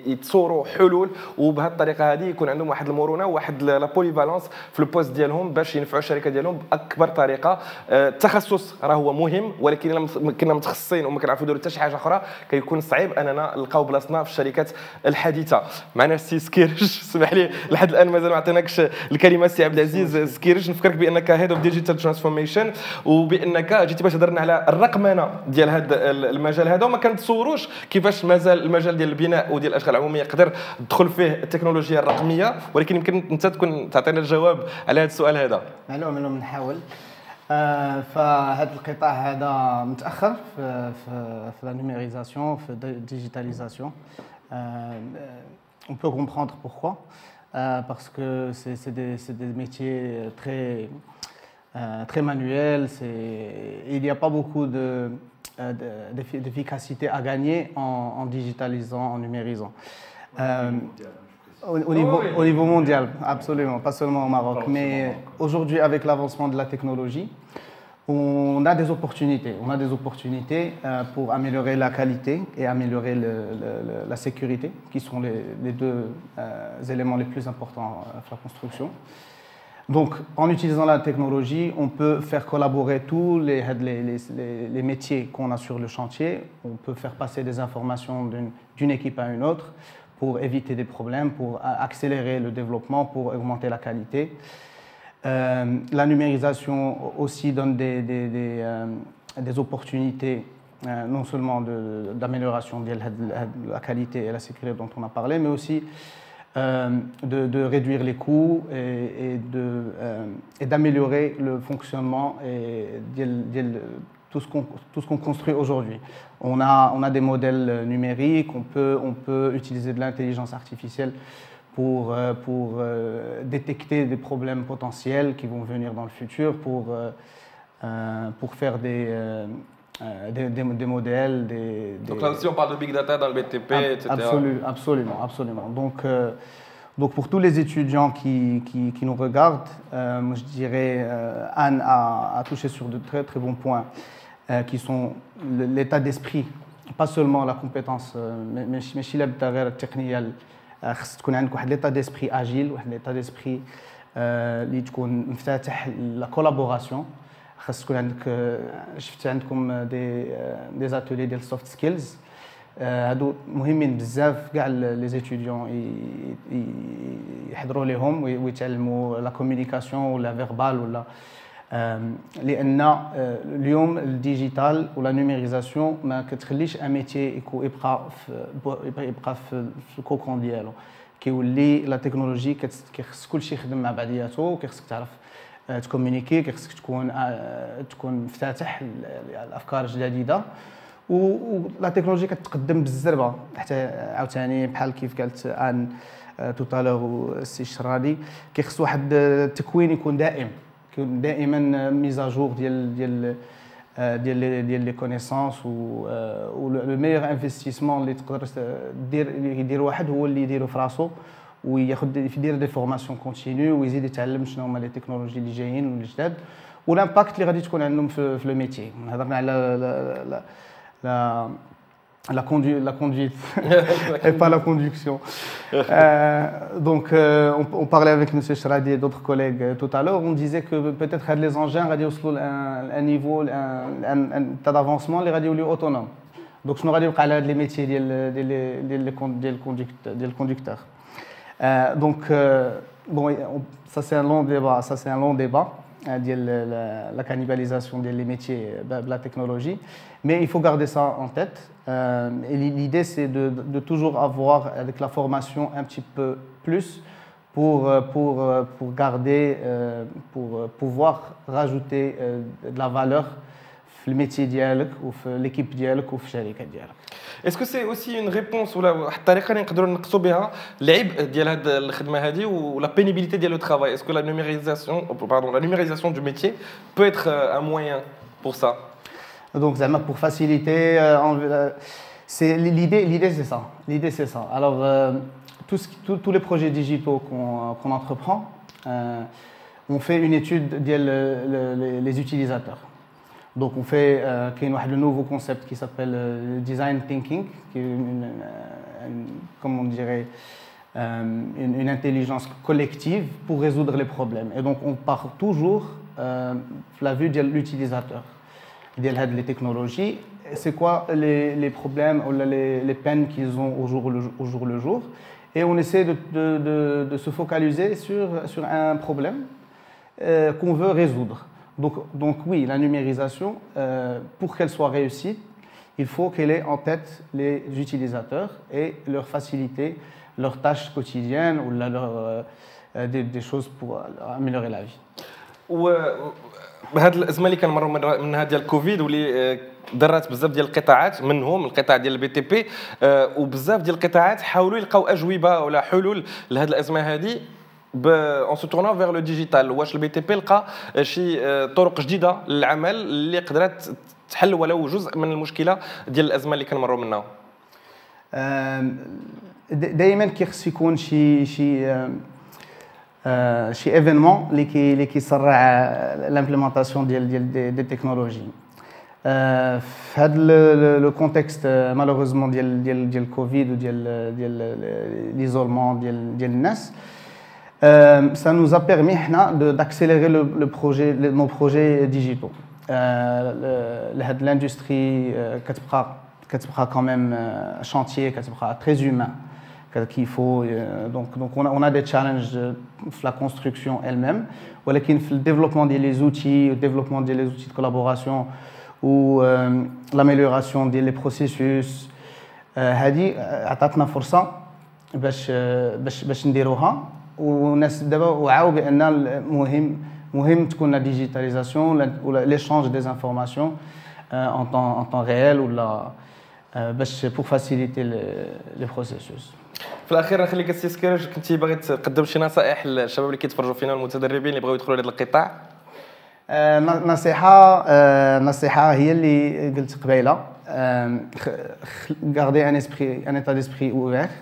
يتصوروا حلول، وبهذه الطريقه هذه يكون عندهم واحد المرونه وواحد لا بوليفالونس في البوست ديالهم باش ينفعوا الشركه ديالهم باكبر طريقه. التخصص راه هو مهم، ولكن الا كنا متخصصين وما كنعرفوا نديروا حتى شي حاجه اخرى كيكون صعيب اننا نلقاو بلاصتنا في الشركات الحديثه. معنا السي سكيرج، اسمح لي لحد الان مازال ما عطيناكش الكلمه سي عبد العزيز. سكيرج، نفكرك بانك هيد اوف ديجيتال ترانسفورميشن، وبانك جيتي باش هضرنا على الرقمنه ديال هذا المجال هذا، وما كنتصوروش كيفاش مازال المجال ديال البناء وديال الاشغال العموميه يقدر تدخل فيه التكنولوجيا الرقميه، ولكن يمكن انت تكون تعطينا الجواب على هذا السؤال هذا. معلوم نحاول. فهذا القطاع هذا متاخر في la numérisation, في digitalisation. On peut comprendre pourquoi, parce que c'est des métiers très manuels. Il n'y a pas beaucoup d'efficacité à gagner en digitalisant, en numérisant. Au niveau mondial, absolument, pas seulement au Maroc. Mais aujourd'hui, avec l'avancement de la technologie, on a des opportunités. On a des opportunités pour améliorer la qualité et améliorer la sécurité, qui sont les deux éléments les plus importants à la construction. Donc, en utilisant la technologie, on peut faire collaborer tous les métiers qu'on a sur le chantier. On peut faire passer des informations d'une équipe à une autre, pour éviter des problèmes, pour accélérer le développement, pour augmenter la qualité. La numérisation aussi donne des opportunités, non seulement d'amélioration de la qualité et la sécurité dont on a parlé, mais aussi de réduire les coûts et d'améliorer le fonctionnement et tout ce qu'on construit aujourd'hui. On a des modèles numériques, on peut utiliser de l'intelligence artificielle pour détecter des problèmes potentiels qui vont venir dans le futur, pour faire des modèles. Donc là aussi on parle de big data dans le BTP, etc. Absolument. Donc pour tous les étudiants qui nous regardent, moi je dirais Anne a touché sur de très très bons points qui sont l'état d'esprit, pas seulement la compétence, mais خص تكون عندك واحد ليطا ديسبري اجيل، واحد ليطا ديسبري اللي تكون مفتاح لا كولابوراسيون. خص تكون عندك، شفت عندكم دي زاتولي ديال سوفت سكيلز، هادو مهمين بزاف كاع لي زيتيديون يحضروا ليهم ويتعلموا لا كومونيكاسيون ولا فيربال ولا لان اليوم الديجيتال ولا نوميريزاسيون ما كتخليش ان ميتي يبقى في الكوكون ديالو كيولي لا تكنولوجي كيخص كلشي يخدم مع بعضياتو كيخصك تعرف تكومونيكي كيخصك تكون مفتتح الافكار الجديده ولا تكنولوجي كتقدم بالزربه حتى عاوتاني بحال كيف قالت ان توتالور السي الشرادي كيخص واحد التكوين يكون دائما ميزاجور ديال لي كونيسونس و لو ميور انفستيسمون اللي تقدر يدير واحد هو اللي يديرو في راسو يدير دي فورماسيون كونتينيو ويزيد يتعلم شنو هما لي تكنولوجي اللي جايين والجداد والامباكت اللي غادي تكون عندهم في لو ميتي هضرنا على la conduite et pas la conduction. Donc, on parlait avec M. Shradi et d'autres collègues tout à l'heure. On disait que peut-être que les engins radioient un niveau, un tas d'avancement, les radios autonomes. Donc, je n'aurais pas les métiers des conducteurs. Donc, bon, ça c'est un long débat. La cannibalisation des métiers de la technologie, mais il faut garder ça en tête. Et l'idée, c'est de toujours avoir avec la formation un petit peu plus pour garder, pour pouvoir rajouter de la valeur في الميتي ديالك وفي ليكيب ديالك وفي الشركه ديالك. اسكو سي اوسي اون ريبونس ولا واحد الطريقه اللي نقدروا نقصوا بها العبء ديال هذه الخدمه هذه ولا بينيبيليتي ديال لو ترافاي اسكو لا نوميريزاسيون دو ميتي peut être un moyen pour ça. Donc زعما pour faciliter c'est l'idée c'est ça. Alors tous les projets digitaux qu'on entreprend on fait une étude ديال les utilisateurs. Donc on fait un nouveau concept qui s'appelle design thinking, qui est comme on dirait une intelligence collective pour résoudre les problèmes. Et donc on part toujours de la vue de l'utilisateur, des technologies. C'est quoi les problèmes ou les peines qu'ils ont au jour le jour. Et on essaie de se focaliser sur un problème qu'on veut résoudre. Donc oui, la numérisation, pour qu'elle soit réussie, il faut qu'elle ait en tête les utilisateurs et leur faciliter leurs tâches quotidiennes ou des choses pour améliorer la vie. وهاد الازمه اللي كنمروا منها ديال الكوفيد واللي ضرات بزاف ديال القطاعات منهم القطاع ديال البي تي بي وبزاف ديال القطاعات حاولوا يلقاو اجوبه ولا حلول لهاد الازمه هذه en se tournant vers le digital. واش البي تي بي لقى شي طرق جديده للعمل اللي قدرت تحل ولو جزء من المشكله ديال الازمه اللي كنمروا منها؟ دائما كيخص يكون شي ايفينمون اللي كيسرع لامبليمونطاسيون ديال التكنولوجي. في هذا لو كونتكست مالوغوزمون ديال الكوفيد وديال ليزولمون ديال الناس ça nous a permis d'accélérer nos projets digitaux. L'industrie كتبقى quand même chantier كتبقى très humain qu'il faut donc on a des challenges في la construction elle-même ولكن في le développement des outils le développement des outils de collaboration ou l'amélioration des processus هذه عطاتنا فرصة باش نديروها والناس دابا وعاو بان مهم تكون لا ديجيتاليزاسيون ولا ليشانج دي انفورماسيون en temps réel ولا باش pour faciliter les processus. في الاخير نخليك السي سكرج كنتي باغي تقدم شي نصائح للشباب اللي كيتفرجوا فينا المتدربين اللي بغاو يدخلوا لهذا القطاع؟ نصيحه هي اللي قلت قبيله garder un état d'esprit ouvert.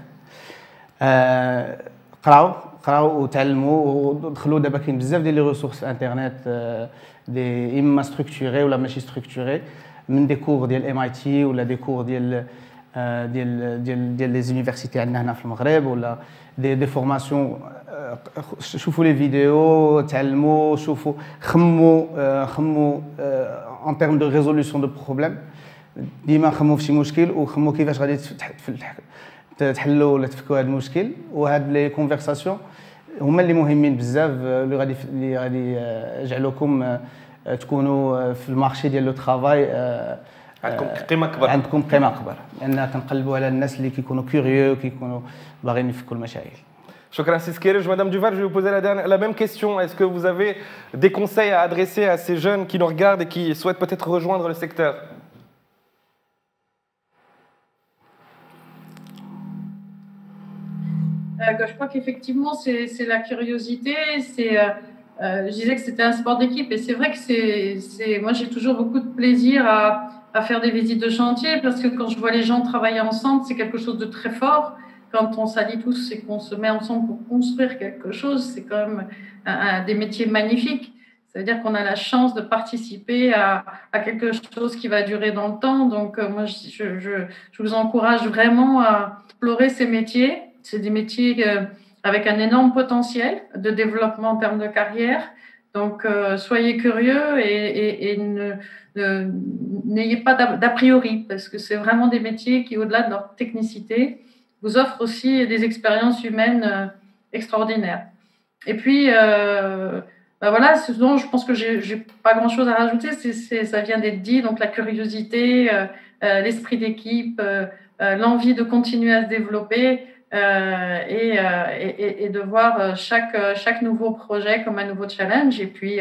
قراو وتعلموا ودخلوا دابا كاين بزاف ديال لي ريسورس في انترنت دي اما ستركتوري ولا ماشي ستركتوري من دي كور ديال ام اي تي ولا دي كور ديال لي زونيفرسيتي عندنا هنا في المغرب ولا دي فورماسيون. شوفوا لي فيديو تعلموا شوفوا خموا ان تيرم دو ريزولوسيون دو بروبليم ديما خموا في شي مشكل وخموا كيفاش غادي تحلوا ولا تفكوا هذا المشكل. وهاد لي كونفرساسيون هما اللي مهمين بزاف اللي غادي يجعلوكم تكونوا في المارشي ديال لو ترافاي عندكم قيمه كبر. عندكم قيمه كبر لان كنقلبوا على الناس اللي كيكونوا كيوريو كيكونوا باغيين يفكوا المشاكل. Chokran Siskerej. Madame Duval, je vais vous poser la même question. Est-ce que vous avez des conseils à adresser à ces jeunes qui nous regardent et qui souhaitent peut-être rejoindre le secteur? Je crois qu'effectivement, c'est la curiosité. Je disais que c'était un sport d'équipe et c'est vrai que moi, j'ai toujours beaucoup de plaisir à faire des visites de chantier parce que quand je vois les gens travailler ensemble, c'est quelque chose de très fort. Quand on s'allie tous et qu'on se met ensemble pour construire quelque chose, c'est quand même des métiers magnifiques. Ça veut dire qu'on a la chance de participer à quelque chose qui va durer dans le temps. Donc, moi, je vous encourage vraiment à explorer ces métiers. C'est des métiers avec un énorme potentiel de développement en termes de carrière. Donc, soyez curieux et n'ayez pas d'a priori parce que c'est vraiment des métiers qui, au-delà de leur technicité, vous offrent aussi des expériences humaines extraordinaires. Et puis, voilà, ce dont je pense que j'ai pas grand-chose à rajouter, ça vient d'être dit, donc la curiosité, l'esprit d'équipe, l'envie de continuer à se développer et de voir chaque nouveau projet comme un nouveau challenge et puis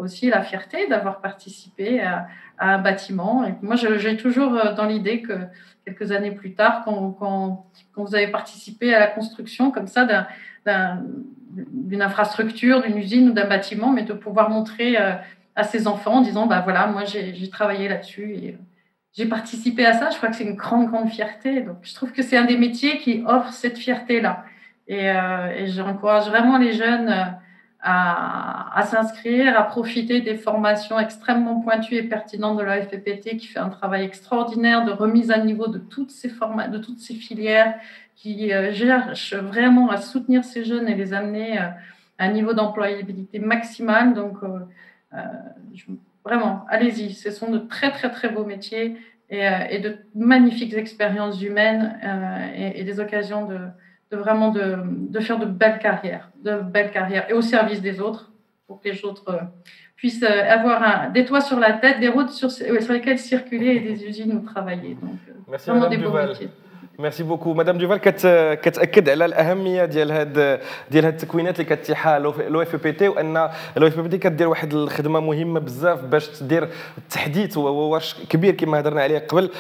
aussi la fierté d'avoir participé à un bâtiment. Et moi, j'ai toujours dans l'idée que quelques années plus tard, quand vous avez participé à la construction comme ça d'une infrastructure, d'une usine ou d'un bâtiment, mais de pouvoir montrer à ses enfants en disant, bah voilà, moi j'ai travaillé là-dessus et j'ai participé à ça. Je crois que c'est une grande fierté. Donc, je trouve que c'est un des métiers qui offre cette fierté-là. Et j'encourage vraiment les jeunes à s'inscrire, à profiter des formations extrêmement pointues et pertinentes de la FPPT qui fait un travail extraordinaire de remise à niveau de toutes ces filières, qui cherche vraiment à soutenir ces jeunes et les amener à un niveau d'employabilité maximal. Donc, vraiment, allez-y. Ce sont de très beaux métiers et de magnifiques expériences humaines et des occasions de faire de belles carrières et au service des autres pour que les autres puissent avoir des toits sur la tête, des routes sur lesquelles circuler et des usines où travailler. Donc, merci vraiment Madame des beaux Duval. métiers. ميرسي بوكو مدام دوفال كتاكد على الاهميه ديال هاد التكوينات اللي كتيحها لو اف بي تي وان لو اف بي تي كدير واحد الخدمه مهمه بزاف باش تدير التحديث واش كبير كما هضرنا عليه قبل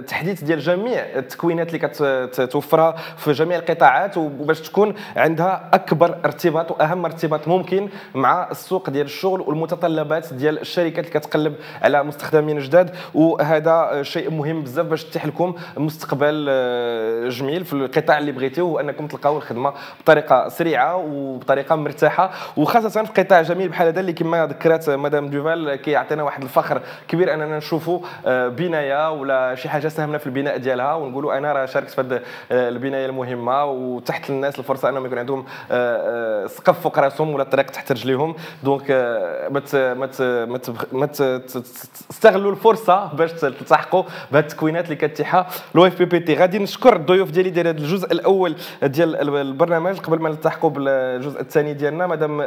تحديث ديال جميع التكوينات اللي كتوفرها في جميع القطاعات وباش تكون عندها اكبر ارتباط واهم ارتباط ممكن مع السوق ديال الشغل والمتطلبات ديال الشركات اللي كتقلب على مستخدمين جداد وهذا شيء مهم بزاف باش تتيح لكم مستقبل جميل في القطاع اللي بغيتوه وانكم تلقاو الخدمه بطريقه سريعه وبطريقه مرتاحه وخاصه في قطاع جميل بحال هذا اللي كما ذكرت مدام دوفال كيعطينا واحد الفخر كبير اننا نشوفوا بنايه ولا شي حاجه ساهمنا في البناء ديالها ونقولوا انا راه شاركت في هذه البنايه المهمه وتحت للناس الفرصه انهم يكون عندهم سقف فوق راسهم ولا الطريق تحت رجليهم دونك ما تستغلوا الفرصه باش تلتحقوا بهذه التكوينات اللي كتيحها لو اف بي بي تي. غادي نشكر الضيوف ديالي ديال هذا الجزء الاول ديال البرنامج قبل ما نلتحقوا بالجزء الثاني ديالنا مدام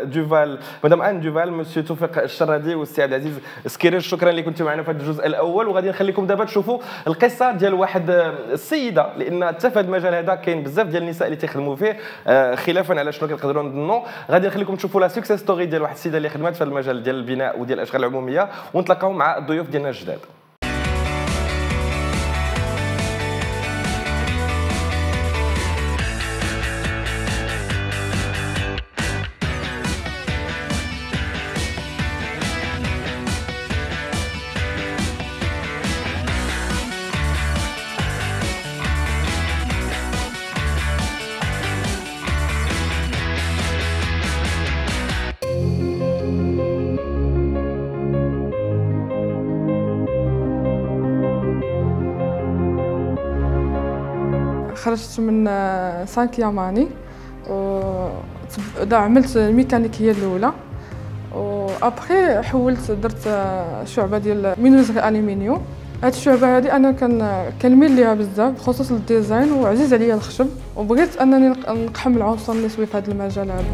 ان دوفال مسيو توفيق الشرادي والسي عبد العزيز سكيريج شكرا اللي كنتوا معنا في هذا الجزء الاول وغادي نخليكم دابا تشوفوا القصه ديال واحد السيده لان حتى في هذا المجال هذا كاين بزاف ديال النساء اللي تيخدموا فيه خلافا على شنو كنقدروا نظنوا غادي نخليكم تشوفوا لا سكسيس ستوري ديال واحد السيده اللي خدمات في هذا المجال ديال البناء وديال الاشغال العموميه ونتلاقاو مع الضيوف ديالنا الجداد. خرجت من سانت ياماني عملت الميكانيكيه الاولى وابخي حولت درت شعبه ديال مينوزغي الومنيوم هاد الشعبه هادي انا كنميل ليها بزاف بخصوص الديزاين، وعزيز عليا الخشب، وبغيت انني نقحم العنصر النسوي في هذا المجال هذا.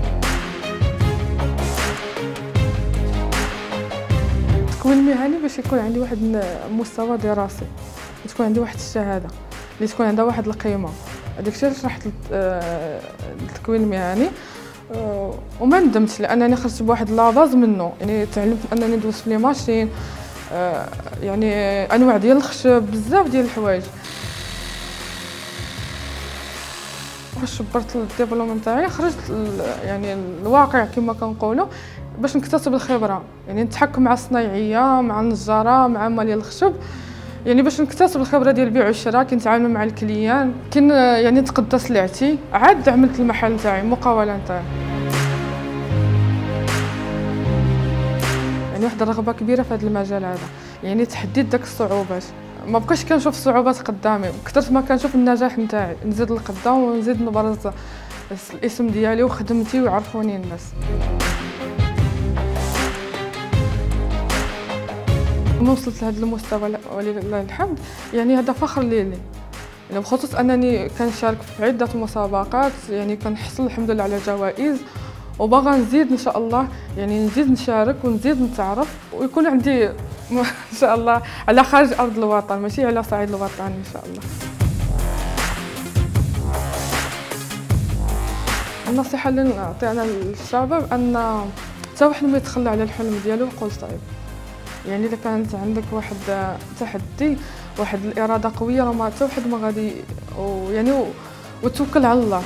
التكوين المهني باش يكون عندي واحد مستوى دراسي، تكون عندي واحد الشهاده اللي تكون عندها واحد القيمه، هذاك الشيء اللي شرحت التكوين المهني. وما ندمتش لانني خرجت بواحد لاباز منه، يعني تعلمت انني ندوز في لي ماشين، يعني انواع ديال الخشب، بزاف ديال الحوايج. فاش شبرت الدبلوم تاعي خرجت يعني الواقع كما كنقولوا باش نكتسب الخبره، يعني نتحكم مع الصنايعيه، مع النجاره، مع ماليه الخشب، يعني باش نكتسب الخبره ديال البيع والشراء، كنتعامل مع الكليان، يعني نتقدى سلعتي، عاد عملت المحل تاعي، مقاوله تاعي. يعني واحد الرغبه كبيره في هذا المجال هذا، يعني تحديت داك الصعوبات، ما بقاش كنشوف الصعوبات قدامي، كثرت ما كنشوف النجاح نتاعي، نزيد لقدام ونزيد نبرز الاسم ديالي وخدمتي ويعرفوني الناس. ما وصلت لهذا المستوى ولله الحمد، يعني هذا فخر لي، يعني بخصوص انني كنشارك في عده مسابقات، يعني كنحصل الحمد لله على جوائز، وباغا نزيد ان شاء الله، يعني نزيد نشارك ونزيد نتعرف، ويكون عندي ان شاء الله على خارج ارض الوطن، ماشي على صعيد الوطن ان شاء الله. النصيحه اللي نعطيها للشباب ان حتى واحد ما يتخلى على الحلم ديالو ويقول صعيب، يعني اذا كانت عندك واحد تحدي، واحد الاراده قويه، راه ما حتى واحد ما غادي، ويعني وتوكل على الله.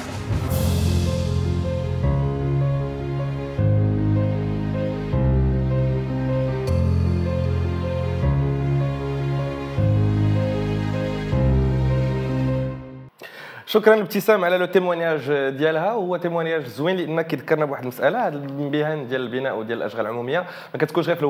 شكرا لابتسام على لو تيمونياج ديالها، هو تيمونياج زوين لان كيذكرنا بواحد المساله. هذا المهن ديال البناء وديال الاشغال العموميه ما كتكونش غير في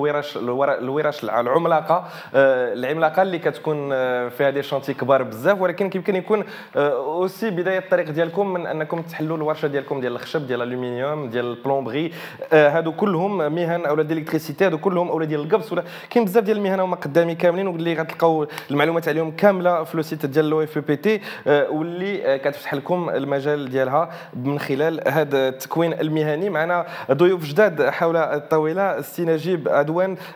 الورش العملاقه اللي كتكون فيها دي شانتي كبار بزاف، ولكن يمكن يكون اوسي بدايه الطريق ديالكم من انكم تحلوا الورشه ديالكم ديال الخشب، ديال الالومنيوم، ديال البلومبري، هادو كلهم مهن اولا ديال الالكتريسيتي، هادو كلهم اولا ديال القبس، ولا كاين بزاف ديال المهن هما قدامي كاملين، واللي غتلقاو المعلومات عليهم كامله في لو سيت ديال لو اف بي تي، واللي كتفتح لكم المجال ديالها من خلال هذا التكوين المهني. معنا ضيوف جداد حول الطاوله، السي نجيب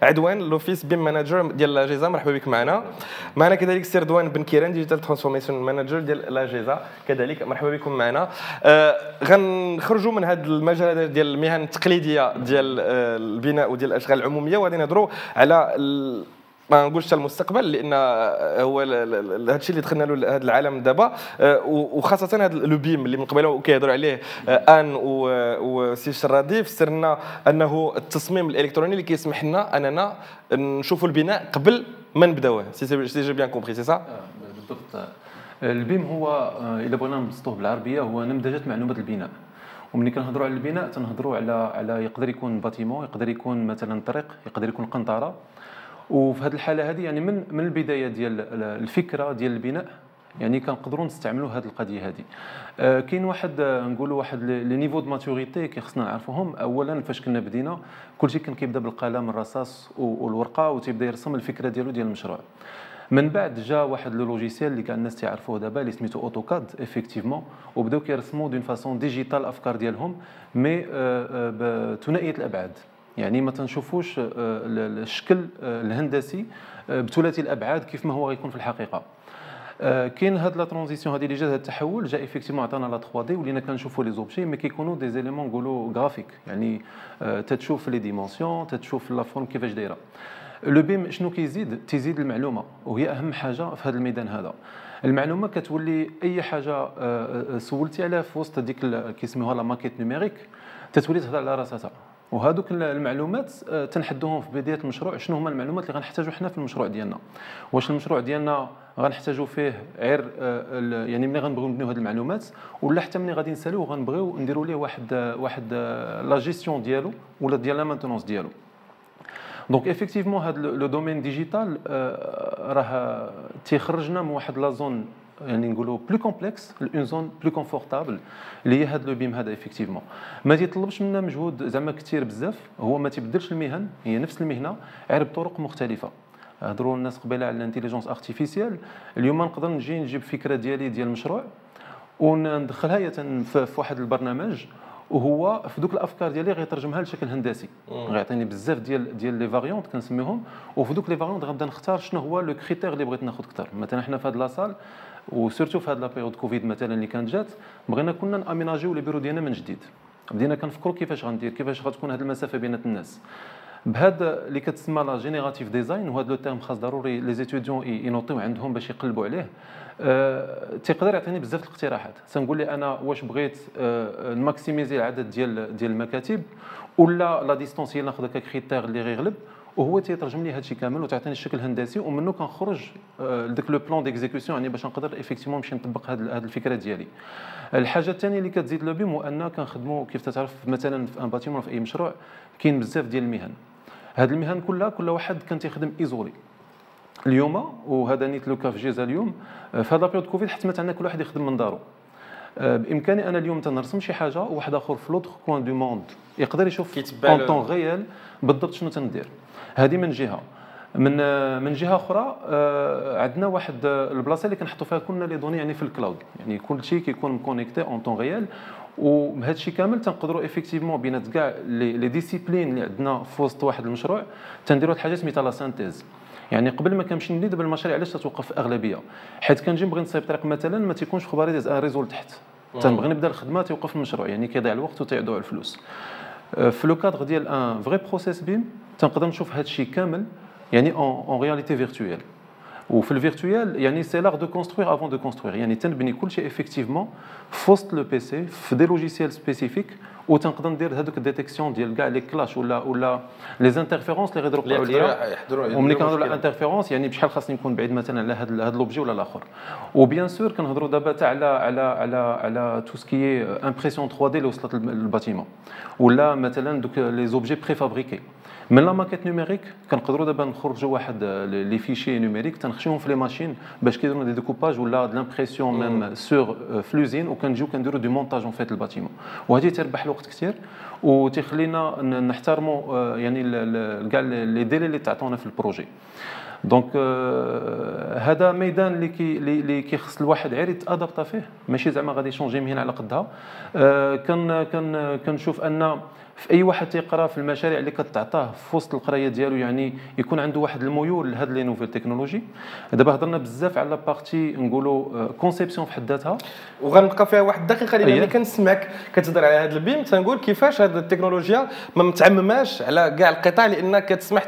عدوان لوفيس بيم مانجر ديال لاجيزا، مرحبا بك معنا. معنا كذلك السي رضوان بن كيران ديجيتال ترانسفورميشن مانجر ديال لاجيزا، كذلك مرحبا بكم معنا. غنخرجوا من هذا المجال ديال المهن التقليديه ديال البناء وديال الاشغال العموميه، وغادي نهضروا على ما نقولش المستقبل، لان هو هذا الشيء اللي دخلنا له هذا العالم دابا، وخاصه هذا لو بيم اللي من قبل كيهضروا عليه ان وسي الشرادي، فسرنا انه التصميم الالكتروني اللي كيسمح لنا اننا نشوفوا البناء قبل ما نبداوه. سي جي بيان كومبري، سي صح؟ بالضبط. البيم هو الا بغينا نبسطوه بالعربيه هو نمذجه معلومات البناء، وملي كنهضروا على البناء تنهضروا على يقدر يكون باتيمون، يقدر يكون مثلا طريق، يقدر يكون قنطره. وفي هذه الحاله هذه يعني من البدايه ديال الفكره ديال البناء يعني كنقدروا نستعملوا هذه القضيه هذه. كاين واحد نقولوا واحد لي نيفو دو ماتوريتي كيخصنا نعرفوهم. اولا فاش كنا بدينا كلشي كان كيبدا بالقلم الرصاص والورقه وتيبدا يرسم الفكره ديالو ديال المشروع. من بعد جا واحد لو لوجيسيال اللي كاع الناس تيعرفوه دابا اللي سميتو اوتوكاد افيكتيفمون، وبداو كيرسموا دون فاسون ديجيتال الافكار ديالهم مي بثنائيه الابعاد، يعني ما تنشوفوش الشكل الهندسي بثلاثي الابعاد كيف ما هو غيكون في الحقيقه. كاين هاد لا ترانزيسيون هذه اللي جات، هذا التحول جا افيكتيفمون عطانا لا 3 دي، ولينا كنشوفوا لي زوبجي مي كيكونوا دي زيليمون نقولوا غرافيك، يعني تتشوف لي ديمونسيون، تتشوف لا فورم كيفاش دايره. لو بيم شنو كيزيد؟ تيزيد المعلومه، وهي اهم حاجه في هذا الميدان هذا. المعلومه كتولي اي حاجه سولتي عليها في وسط ديك كيسموها لا ماكيت نيميريك تتولي تهضر على راسها، وهذوك المعلومات تنحدوهم في بدايه المشروع. شنو هما المعلومات اللي غنحتاجوا حنا في المشروع ديالنا؟ واش المشروع ديالنا غنحتاجوا فيه غير يعني ملي غنبغيو نبنيو هذه المعلومات، ولا حتى ملي غادي نساليو غنبغيو نديروا ليه واحد لا جيستيون ديالو ولا ديال لا مانتونونس ديالو. دونك افيكتيفمون هذا لو دومين ديجيتال راه تيخرجنا من واحد لا زون يعني نقولوا بلو كومبلكس اون زون بلو كونفورتابل اللي هي هذا لو بيم هذا. افيكتيفمون ما تيطلبش منا مجهود زعما كثير بزاف، هو ما تيبدلش المهن، هي نفس المهنه غير بطرق مختلفه. هضروا الناس قبيله على الانتيليجونس ارتيفيسيال. اليوم نقدر نجي نجيب فكره ديالي ديال المشروع وندخلها في واحد البرنامج، وهو في دوك الافكار ديالي غيترجمها لشكل هندسي، غيعطيني بزاف ديال لي فاريونت كنسميهم، وفي دوك لي فاريونت غنبدا نختار شنو هو لو كريتير اللي بغيت ناخذ اكثر. مثلا حنا في هذه لاصال وسورتو في هذه لا بيريود كوفيد مثلا اللي كانت جات، بغينا كنا ناميناجيو لي بيرو ديالنا من جديد، بدينا كنفكروا كيفاش غندير، كيفاش غتكون هذه المسافه بين الناس بهذا اللي كتسمى لا جينيراتيف ديزاين. وهذا لو تيرم خاص ضروري لي زيتيديون ينوطيو عندهم باش يقلبوا عليه. تيقدر يعطيني بزاف الاقتراحات. تنقول لي انا واش بغيت نماكسيميزي العدد ديال المكاتب ولا لا ديستونس هي ناخذ ككريتير اللي غيغلب، وهو تيترجم لي هادشي كامل وتعطيني الشكل الهندسي، ومنه كنخرج لذاك لو بلان ديكزيكسيون يعني باش نقدر افيكتيفمون نمشي نطبق هاد الفكره ديالي. الحاجه الثانيه اللي كتزيد لو بيم هو ان كنخدموا كيف تعرف مثلا في ان باتيمون في اي مشروع كاين بزاف ديال المهن. هاد المهن كلها كل واحد كان تيخدم ايزولي. اليوم وهذا نيت لو كا في جيزه اليوم في هذا بيريود كوفيد حتمت عندنا كل واحد يخدم من دارو. بامكاني انا اليوم تنرسم شي حاجه وواحد اخر في لوطخ كوان دو موند يقدر يشوف اون طون ريال بالضبط شنو تندير. هذه من جهه. من جهه اخرى عندنا واحد البلاصه اللي كنحطوا فيها كلنا لي دوني يعني في الكلاود، يعني كل شيء كيكون مكونيكتي اون طون ريال، وهذا الشيء كامل تنقدروا افيكتيفمون بينات كاع لي ديسيبلين اللي عندنا في وسط واحد المشروع تنديروا واحد الحاجه سميتها لا سانتيز. يعني قبل ما كنمشي نبدا دابا المشاريع علاش تتوقف في اغلبيه، حيت كنجي نبغي نصايب طريق مثلا ما تيكونش في خباري داز ان ريزو لتحت، تنبغي نبدا الخدمه تيوقف المشروع، يعني كيضيع الوقت وتيضيعوا الفلوس. في لو كادر ديال ان فري بروسيس بيم تنقدر نشوف هذا الشيء كامل يعني اون رياليتي فيرتويال. وفي الفيرتويال يعني سي لار دو كونستروير افون دو كونستروير، يعني تنبني كل شيء افيكتيفمون في وسط لو بي سي في دي لوجيسيال سبيسيفيك، وتنقدر ندير هذوك الديتيكسيون ديال كاع لي كلاش ولا لي زانترفيرونس اللي غيديروا عليا. وملي كنهضروا على انترفيرونس يعني بشحال خاصني نكون بعيد مثلا على هذا لوبجي ولا الاخر. وبيان سور كنهضروا دابا تاع على تو سكي امبريسيون 3 دي اللي وصلت للباتيمون، ولا مثلا دوك لي زوبجي بري فابريكي من لا ماكيت نيميريك. كنقدروا دابا نخرجوا واحد لي فيشي نيميريك تنخشيهم في لي ماشين باش كيديروا دي ديكوباج ولا د لامبريسيون ميم سور فلوزين، وكنجيو كنديروا دو مونتاج اون فيت الباتيمون، وهذه تربح الوقت كثير وتخلينا نحترموا يعني كاع لي ديلي اللي تعطونا في البروجي. دونك هذا ميدان اللي كيخص الواحد غير يتادابط فيه، ماشي زعما غادي يشونجي مهنه على قدها. كنشوف ان في اي واحد تيقرا في المشاريع اللي كتعطاه في وسط القرايه ديالو يعني يكون عنده واحد الميول لهاد لي نوفيل تكنولوجي. دابا هضرنا بزاف على بارتي نقولوا كونسيبسيون في حد ذاتها، وغنبقى فيها واحد الدقيقه لان ملي كنسمعك كتهضر على هذا البيم تنقول كيفاش هذه التكنولوجيا ما متعمماش على كاع القطاع لان كتسمح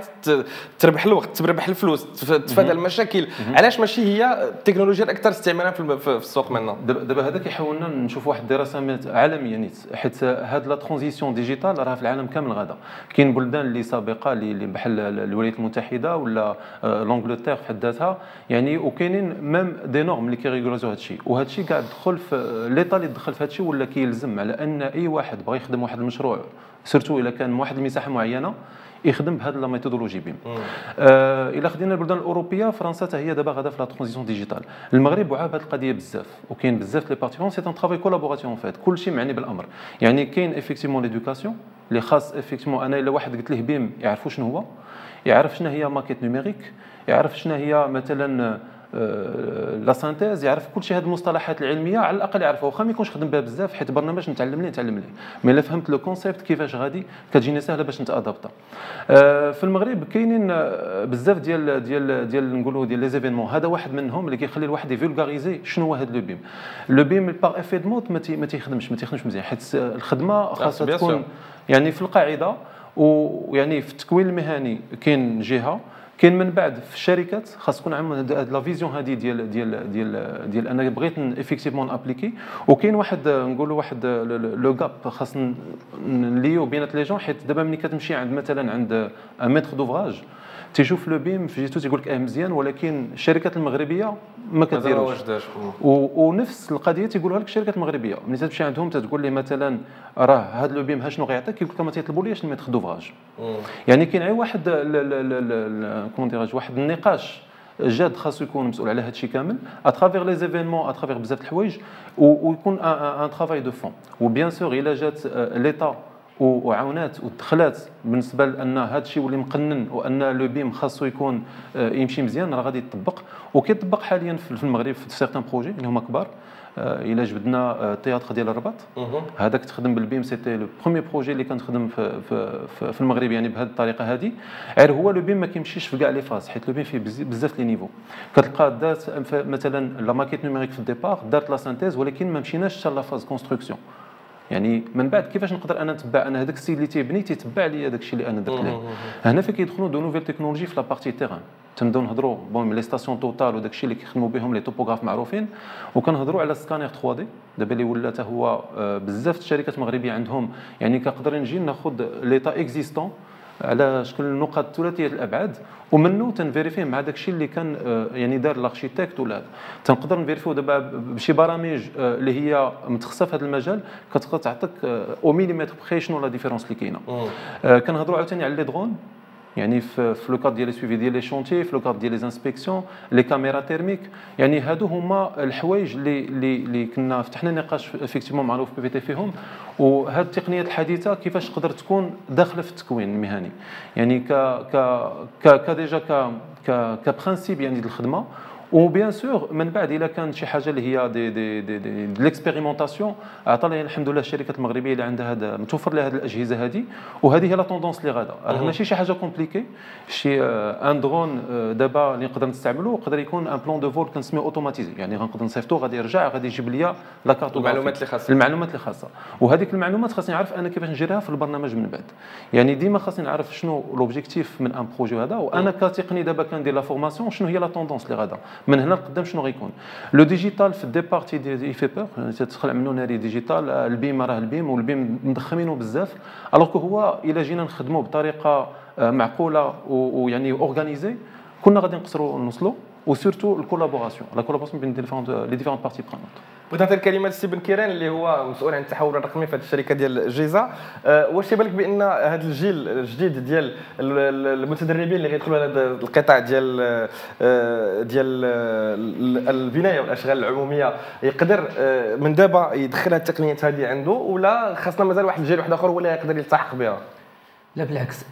تربح الوقت تربح الفلوس تفادى المشاكل. علاش ماشي هي التكنولوجيا الاكثر استعمالا في السوق منا؟ دابا هذا كيحاولنا نشوف واحد الدراسه عالميه نيت، حيت هاد لا ترانزيسيون ديجيتال راه في العالم كامل غدا. كاين بلدان اللي سابقه اللي بحال الولايات المتحده ولا لانجلتير في حد ذاتها يعني، وكاينين ميم دي نورم اللي كيريغوليزو هذا الشيء، وهذا الشيء كاع دخل في ليطا اللي دخل في هذا الشيء ولا كيلزم على ان اي واحد بغى يخدم واحد المشروع سيرتو الا كان واحد المساحه معينه يخدم بهذه لا ميثودولوجي بيم. الا خدينا البلدان الاوروبيه فرنسا حتى هي دابا غادا في لا ترانزيسيون ديجيتال. المغرب وعى بهذه القضيه بزاف، وكاين بزاف لي بارتيسيبون سي ان ترافاي كولابوراسيون فات كلشي معني بالامر. يعني كاين افيكتيفمون ليدوكاسيون اللي خاص افيكتيفمون انا الا واحد قلت له بيم يعرفوا شنو هو، يعرف شنو هي ماكيت نيميريك، يعرف شنو هي مثلا لا سانتيز، يعرف كل شيء. هذه المصطلحات العلميه على الاقل يعرفها، واخا ما يكونش خدم بها بزاف حيت برنامج نتعلم ليه مي الا فهمت لو كونسيبت كيفاش غادي كتجيني سهله باش نتادابطا. في المغرب كاينين بزاف ديال نقولوا ديال لي زيفينمون، هذا واحد منهم اللي كيخلي الواحد يفولغاريزي شنو هو هذا لو بيم بار افي دو مود ما تيخدمش مزيان، حيت الخدمه خاصها تكون يعني في القاعده، ويعني في التكوين المهني كاين جهه، كاين من بعد في الشركات خاص تكون عندهم لا فيزيون هذه ديال انا بغيت افيكتيفمون ابليكي، وكاين واحد نقولوا واحد لو غاب خاص نليو بينات لي جون، حيت دابا ملي كتمشي عند مثلا عند ان ميتر دوفراج تيشوف لو بيم في جيتو تيقول لك مزيان، ولكن الشركات المغربيه ما كديروش. ونفس القضيه تيقولها لك الشركات المغربيه ملي تمشي عندهم تقول لي مثلا راه هذا لو بيم ها شنو غيعطيك، كيقول لك ما تيطلبوا ليش الميتر دوفراج. يعني كاين غير واحد كومون ديراج واحد النقاش جاد خاصو يكون مسؤول على هذا الشيء كامل اترافير لي زيفينمون اترافير بزاف د الحوايج، ويكون ان ترافاي دو فون. وبيان سور الا جات ليتا وعاونات ودخلات بالنسبه لان هذا الشيء ولي مقنن وان لو بيم خاصو يكون يمشي مزيان راه غادي يطبق وكيطبق حاليا في المغرب في سيغتان بروجي اللي هما كبار. الى جبدنا التياتر ديال الرباط هذاك تخدم بالبيم سيتي لو بروميير بروجي اللي كنخدم في المغرب يعني بهذه الطريقه هذه. غير هو لو بيم ما كيمشيش في كاع لي فاز حيت لو بيم فيه بزاف لي نيفو. كتلقى دارت مثلا لا ماكيت نيميريك في الديبار دارت لا سانتيز ولكن ما مشيناش حتى لا فاز كونستركسيون. يعني من بعد كيفاش نقدر انا نتبع انا هذاك السيد اللي تيبني تيتبع لي هذاك الشيء اللي انا درت له. هنا فين كيدخلوا دو نوفيل تكنولوجي في لا بارتي تيران. تنبداو نهضروا بون لي ستاسيون توتال وداك الشيء اللي كيخدموا بهم لي توبوغراف معروفين وكنهضروا على سكانير 3 دي دابا اللي ولا حتى هو بزاف الشركات المغربيه عندهم. يعني كنقدر نجي ناخذ ليطا اكزيستون على شكل النقاط ثلاثيه الابعاد ومنه تنفيريفيه مع داك الشيء اللي كان يعني دار الاركيتكت ولا تنقدر نفيريفيو دابا بشي برامج اللي هي متخصصه في هذا المجال كتقدر تعطيك او ميليمتر بخي شنو لا ديفيرونس اللي كاينه. كنهضروا عاوتاني على لي درون يعني في لو كاد ديال لي سويفي ديال لي شونتي في لو كاد ديال لي انسبكسيون لي كاميرا تيرميك. يعني هادو هما الحوايج اللي كنا فتحنا نقاش افيكتيفمون مع في بي تي فيهم. وهاد التقنيات الحديثه كيفاش تقدر تكون داخله في التكوين المهني يعني ك ديجا كبرانسيب يعني ديال الخدمه. وبيان سور من بعد الا كانت شي حاجه اللي هي دي ليكسبيريمونطاسيون عطانا الحمد لله الشركات المغربيه اللي عندها هذا متوفر لها هذه الاجهزه هذه. وهذه هي لا طوندونس اللي غادا راه ماشي شي حاجه كومبليكي. شي ان درون دابا اللي نقدر نستعملو يقدر يكون ان بلان دو فول كنسميو اوتوماتيزي يعني غنقدر نصيفطو غادي يرجع غادي يجيب لي لا كارتوغرافي المعلومات اللي خاصه. وهذيك المعلومات خاصني نعرف انا كيفاش نجريها في البرنامج من بعد. يعني ديما خاصني نعرف شنو لوبجيكتيف من ان بروجي هذا وانا كتقني دابا كندير لا فورماسيون شنو هي لا طوندونس اللي غادا من هنا لقدام شنو غيكون. لو ديجيتال في الديبار يفي بور تدخل عملوا ناري ديجيتال البيم راه البيم والبيم مضخمينه بزاف الوغ هو الا جينا نخدموه بطريقه معقوله ويعني اورغانيزي كنا غادي نقصروا نوصلوا. وسورتو الكولابوراسيون بين لي ديفيرونت بارتي برونونت. بغيت نعطي الكلمه للسي بن كيران اللي هو مسؤول عن التحول الرقمي في هذه الشركه ديال جيزا. واش تيبان لك بان هذا الجيل الجديد ديال المتدربين اللي غيدخلوا هذا القطاع ديال البنايه والاشغال العموميه يقدر من دابا يدخل هذه التقنيات هذه عنده ولا خاصنا مازال واحد الجيل واحد اخر ولا يقدر يلتحق بها؟ لا بالعكس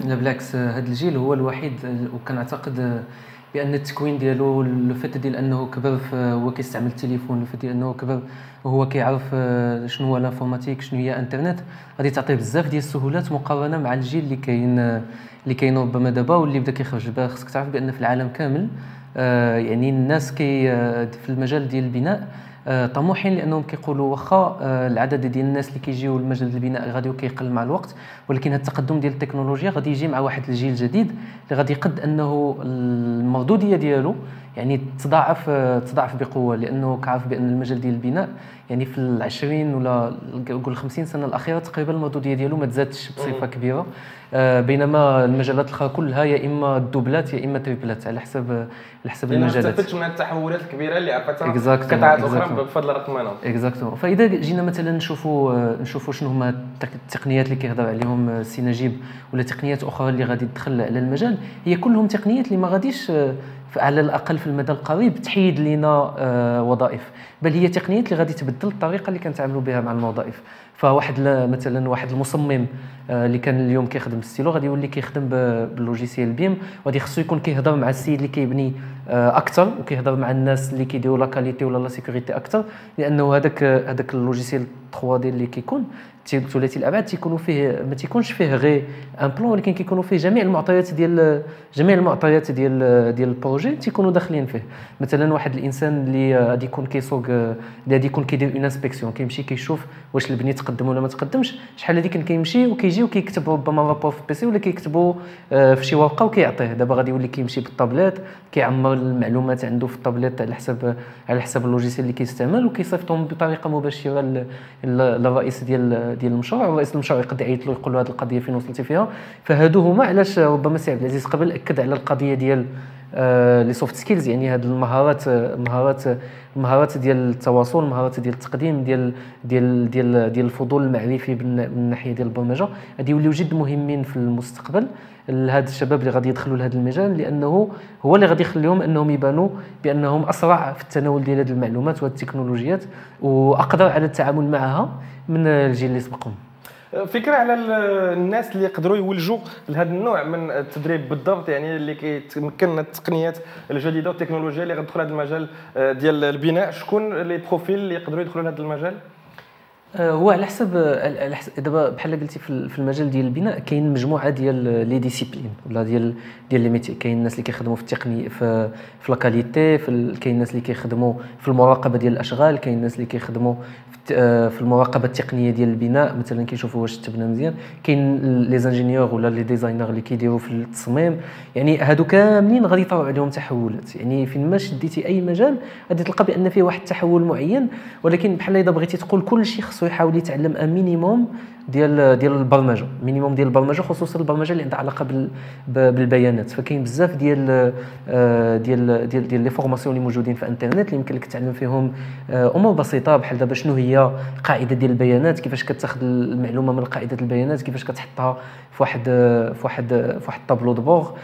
لا بالعكس هذا الجيل هو الوحيد وكنعتقد بان التكوين ديالو الفت ديال انه كبر هو كيستعمل التليفون الفت ديال انه كبر وهو كيعرف شنو هو لافورماتيك شنو هي انترنت غادي تعطيه بزاف ديال السهولات مقارنه مع الجيل اللي كاين ربما دابا واللي بدا كيخرج دابا. خصك تعرف بان في العالم كامل يعني الناس في المجال ديال البناء طموحين لانهم كيقولوا واخا العدد ديال الناس اللي كيجيو لمجال البناء غادي كيقل مع الوقت ولكن هذا التقدم ديال التكنولوجيا غادي يجي مع واحد الجيل جديد اللي غادي يقد انه المردوديه ديالو يعني تضاعف بقوه لانه كعارف بان المجال ديال البناء يعني في العشرين ولا نقول 50 سنه الاخيره تقريبا المردوديه ديالو ما تزادش بصفه كبيره بينما المجالات الاخرى كلها يا اما دوبلات يا اما تريبلات على حسب المجالات. ما استفدتش من التحولات الكبيره اللي عرفتها قطاعات اخرى بفضل رقمنه. اكزاكتومون. فاذا جينا مثلا نشوفوا شنو هما التقنيات اللي كيهضر عليهم السي نجيب ولا تقنيات اخرى اللي غادي تدخل على المجال هي كلهم تقنيات اللي ما غاديش على الاقل في المدى القريب تحيد لنا وظائف بل هي تقنيات اللي غادي تبدل الطريقه اللي كنتعاملوا بها مع الوظائف. فواحد مثلا واحد المصمم اللي كان اليوم كيخدم بالستيلو غادي يولي كيخدم باللوجيسيال بيم وغادي خصو يكون كيهضر مع السيد اللي كيبني اكثر وكيهضر مع الناس اللي كيديروا لا كاليتي ولا لا سيكوريتي اكثر لانه هذاك اللوجيسيال 3 دي اللي كيكون ثلاثي الابعاد تيكونوا فيه ما تيكونش فيه غير ان بلان ولكن كيكونوا فيه جميع المعطيات ديال البروجي تيكونوا داخلين فيه. مثلا واحد الانسان اللي غادي يكون كيسوق اللي غادي يكون كيدير اون انسبكسيون كيمشي كيشوف واش البني تقدم ولا ما تقدمش شحال هذيك كان كيمشي وكيجي وكيكتب ربما رابور في بيسي ولا كيكتبوا في شي ورقه وكيعطيه. دابا غادي يولي كيمشي بالطابلات كيعمر المعلومات عنده في الطابلات على حسب اللوجيسيال اللي كيستعمل وكيصيفطهم بطريقه مباشره للرئيس ديال المشروع. ورئيس المشروع يقدر يعيط له يقول له هذه القضيه فين وصلتي فيها. فهادو هما علاش ربما سي عبد العزيز قبل اكد على القضيه ديال لي سوفت سكيلز يعني هاد المهارات ديال التواصل مهارات ديال التقديم ديال الفضول المعرفي من ناحيه ديال البرمجه غادي يوليو جد مهمين في المستقبل لهاد الشباب اللي غادي يدخلوا لهذا المجال لانه هو اللي غادي يخليهم انهم يبانوا بانهم اسرع في التناول ديال هذه المعلومات والتكنولوجيات واقدر على التعامل معها من الجيل اللي سبقهم. فكره على الناس اللي يقدروا يولجوا لهذا النوع من التدريب بالضبط، يعني اللي كيتمكن التقنيات الجديده والتكنولوجيا اللي غتدخل هذا المجال ديال البناء. شكون لي بروفيل اللي يقدروا يدخلوا لهذا المجال؟ هو على حسب دابا بحال قلتي في المجال ديال البناء كاين مجموعه ديال لي ديسيبلين ولا ديال لي ميتي. كاين الناس اللي كيخدموا في التقني في لاكاليتي، كاين الناس اللي كيخدموا في المراقبه ديال الاشغال، كاين الناس اللي كيخدموا في المراقبه التقنيه ديال البناء، مثلا كيشوفوا واش تبنى مزيان. كاين لي زانجينيور ولا لي ديزاينر اللي كيديروا في التصميم. يعني هادو كاملين غادي يطرأوا عليهم تحولات. يعني فين ما شديتي اي مجال غادي تلقى بان فيه واحد التحول معين، ولكن بحال اذا بغيتي تقول كل شيء خصو يحاول يتعلم مينيموم ديال البرمجه، مينيموم ديال البرمجه، خصوصا البرمجه اللي عندها علاقه بالبيانات. فكاين بزاف ديال لي فورماسيون اللي موجودين في الانترنت اللي يمكن لك تتعلم فيهم امور بسيطه، بحال دابا شنو هي قاعده ديال البيانات، كيفاش كتاخذ المعلومه من قاعده البيانات، كيفاش كتحطها في واحد طابلو دبور،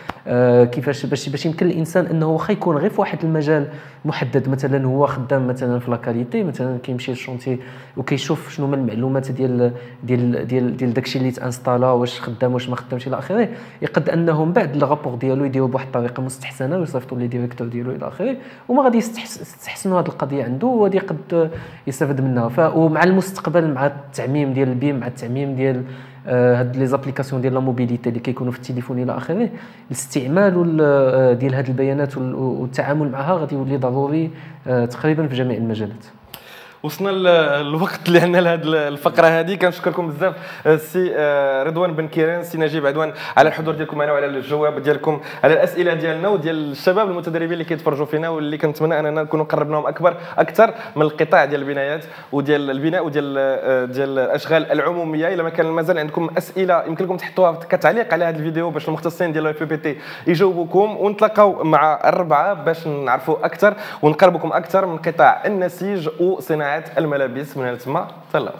كيفاش باش يمكن الانسان انه واخا يكون غير في واحد المجال محدد، مثلا هو خدام مثلا في لاكاليتي، مثلا كيمشي للشونتي وكيشوف شنو هما المعلومات ديال داكشي اللي تانستالا، واش خدام واش ما خدامش الى اخره. يقد انه من بعد الرابور ديالو يديروا بواحد الطريقه مستحسنه ويصيفطوا لي ديريكتور ديالو الى اخره، وما غادي يستحسنوا هذه القضيه عنده وغادي قد يستافد منها. ومع المستقبل، مع التعميم ديال البيم، مع التعميم ديال هاد لي زابليكاسيون ديال لا موبيليتي اللي كيكونوا في التليفون الى اخره، الاستعمال ديال هاد البيانات والتعامل معها غادي يولي ضروري تقريبا في جميع المجالات. وصلنا للوقت اللي عندنا لهذه الفقره هذه. كنشكركم بزاف سي رضوان بن كيران، سي نجيب عدوان، على الحضور ديالكم معنا وعلى الجواب ديالكم على الاسئله ديالنا وديال الشباب المتدربين اللي كيتفرجوا فينا، واللي كنتمنى اننا نكونوا قربناهم اكثر من القطاع ديال البنايات وديال البناء وديال الاشغال العموميه. الا ما كان مازال عندكم اسئله يمكن لكم تحطوها كتعليق على هذا الفيديو باش المختصين ديال الاف بي تي يجاوبوكم، ونتلاقاو مع الربعه باش نعرفوا اكثر ونقربكم اكثر من قطاع النسيج وصناعه الملابس. من هنا تما تهلاو.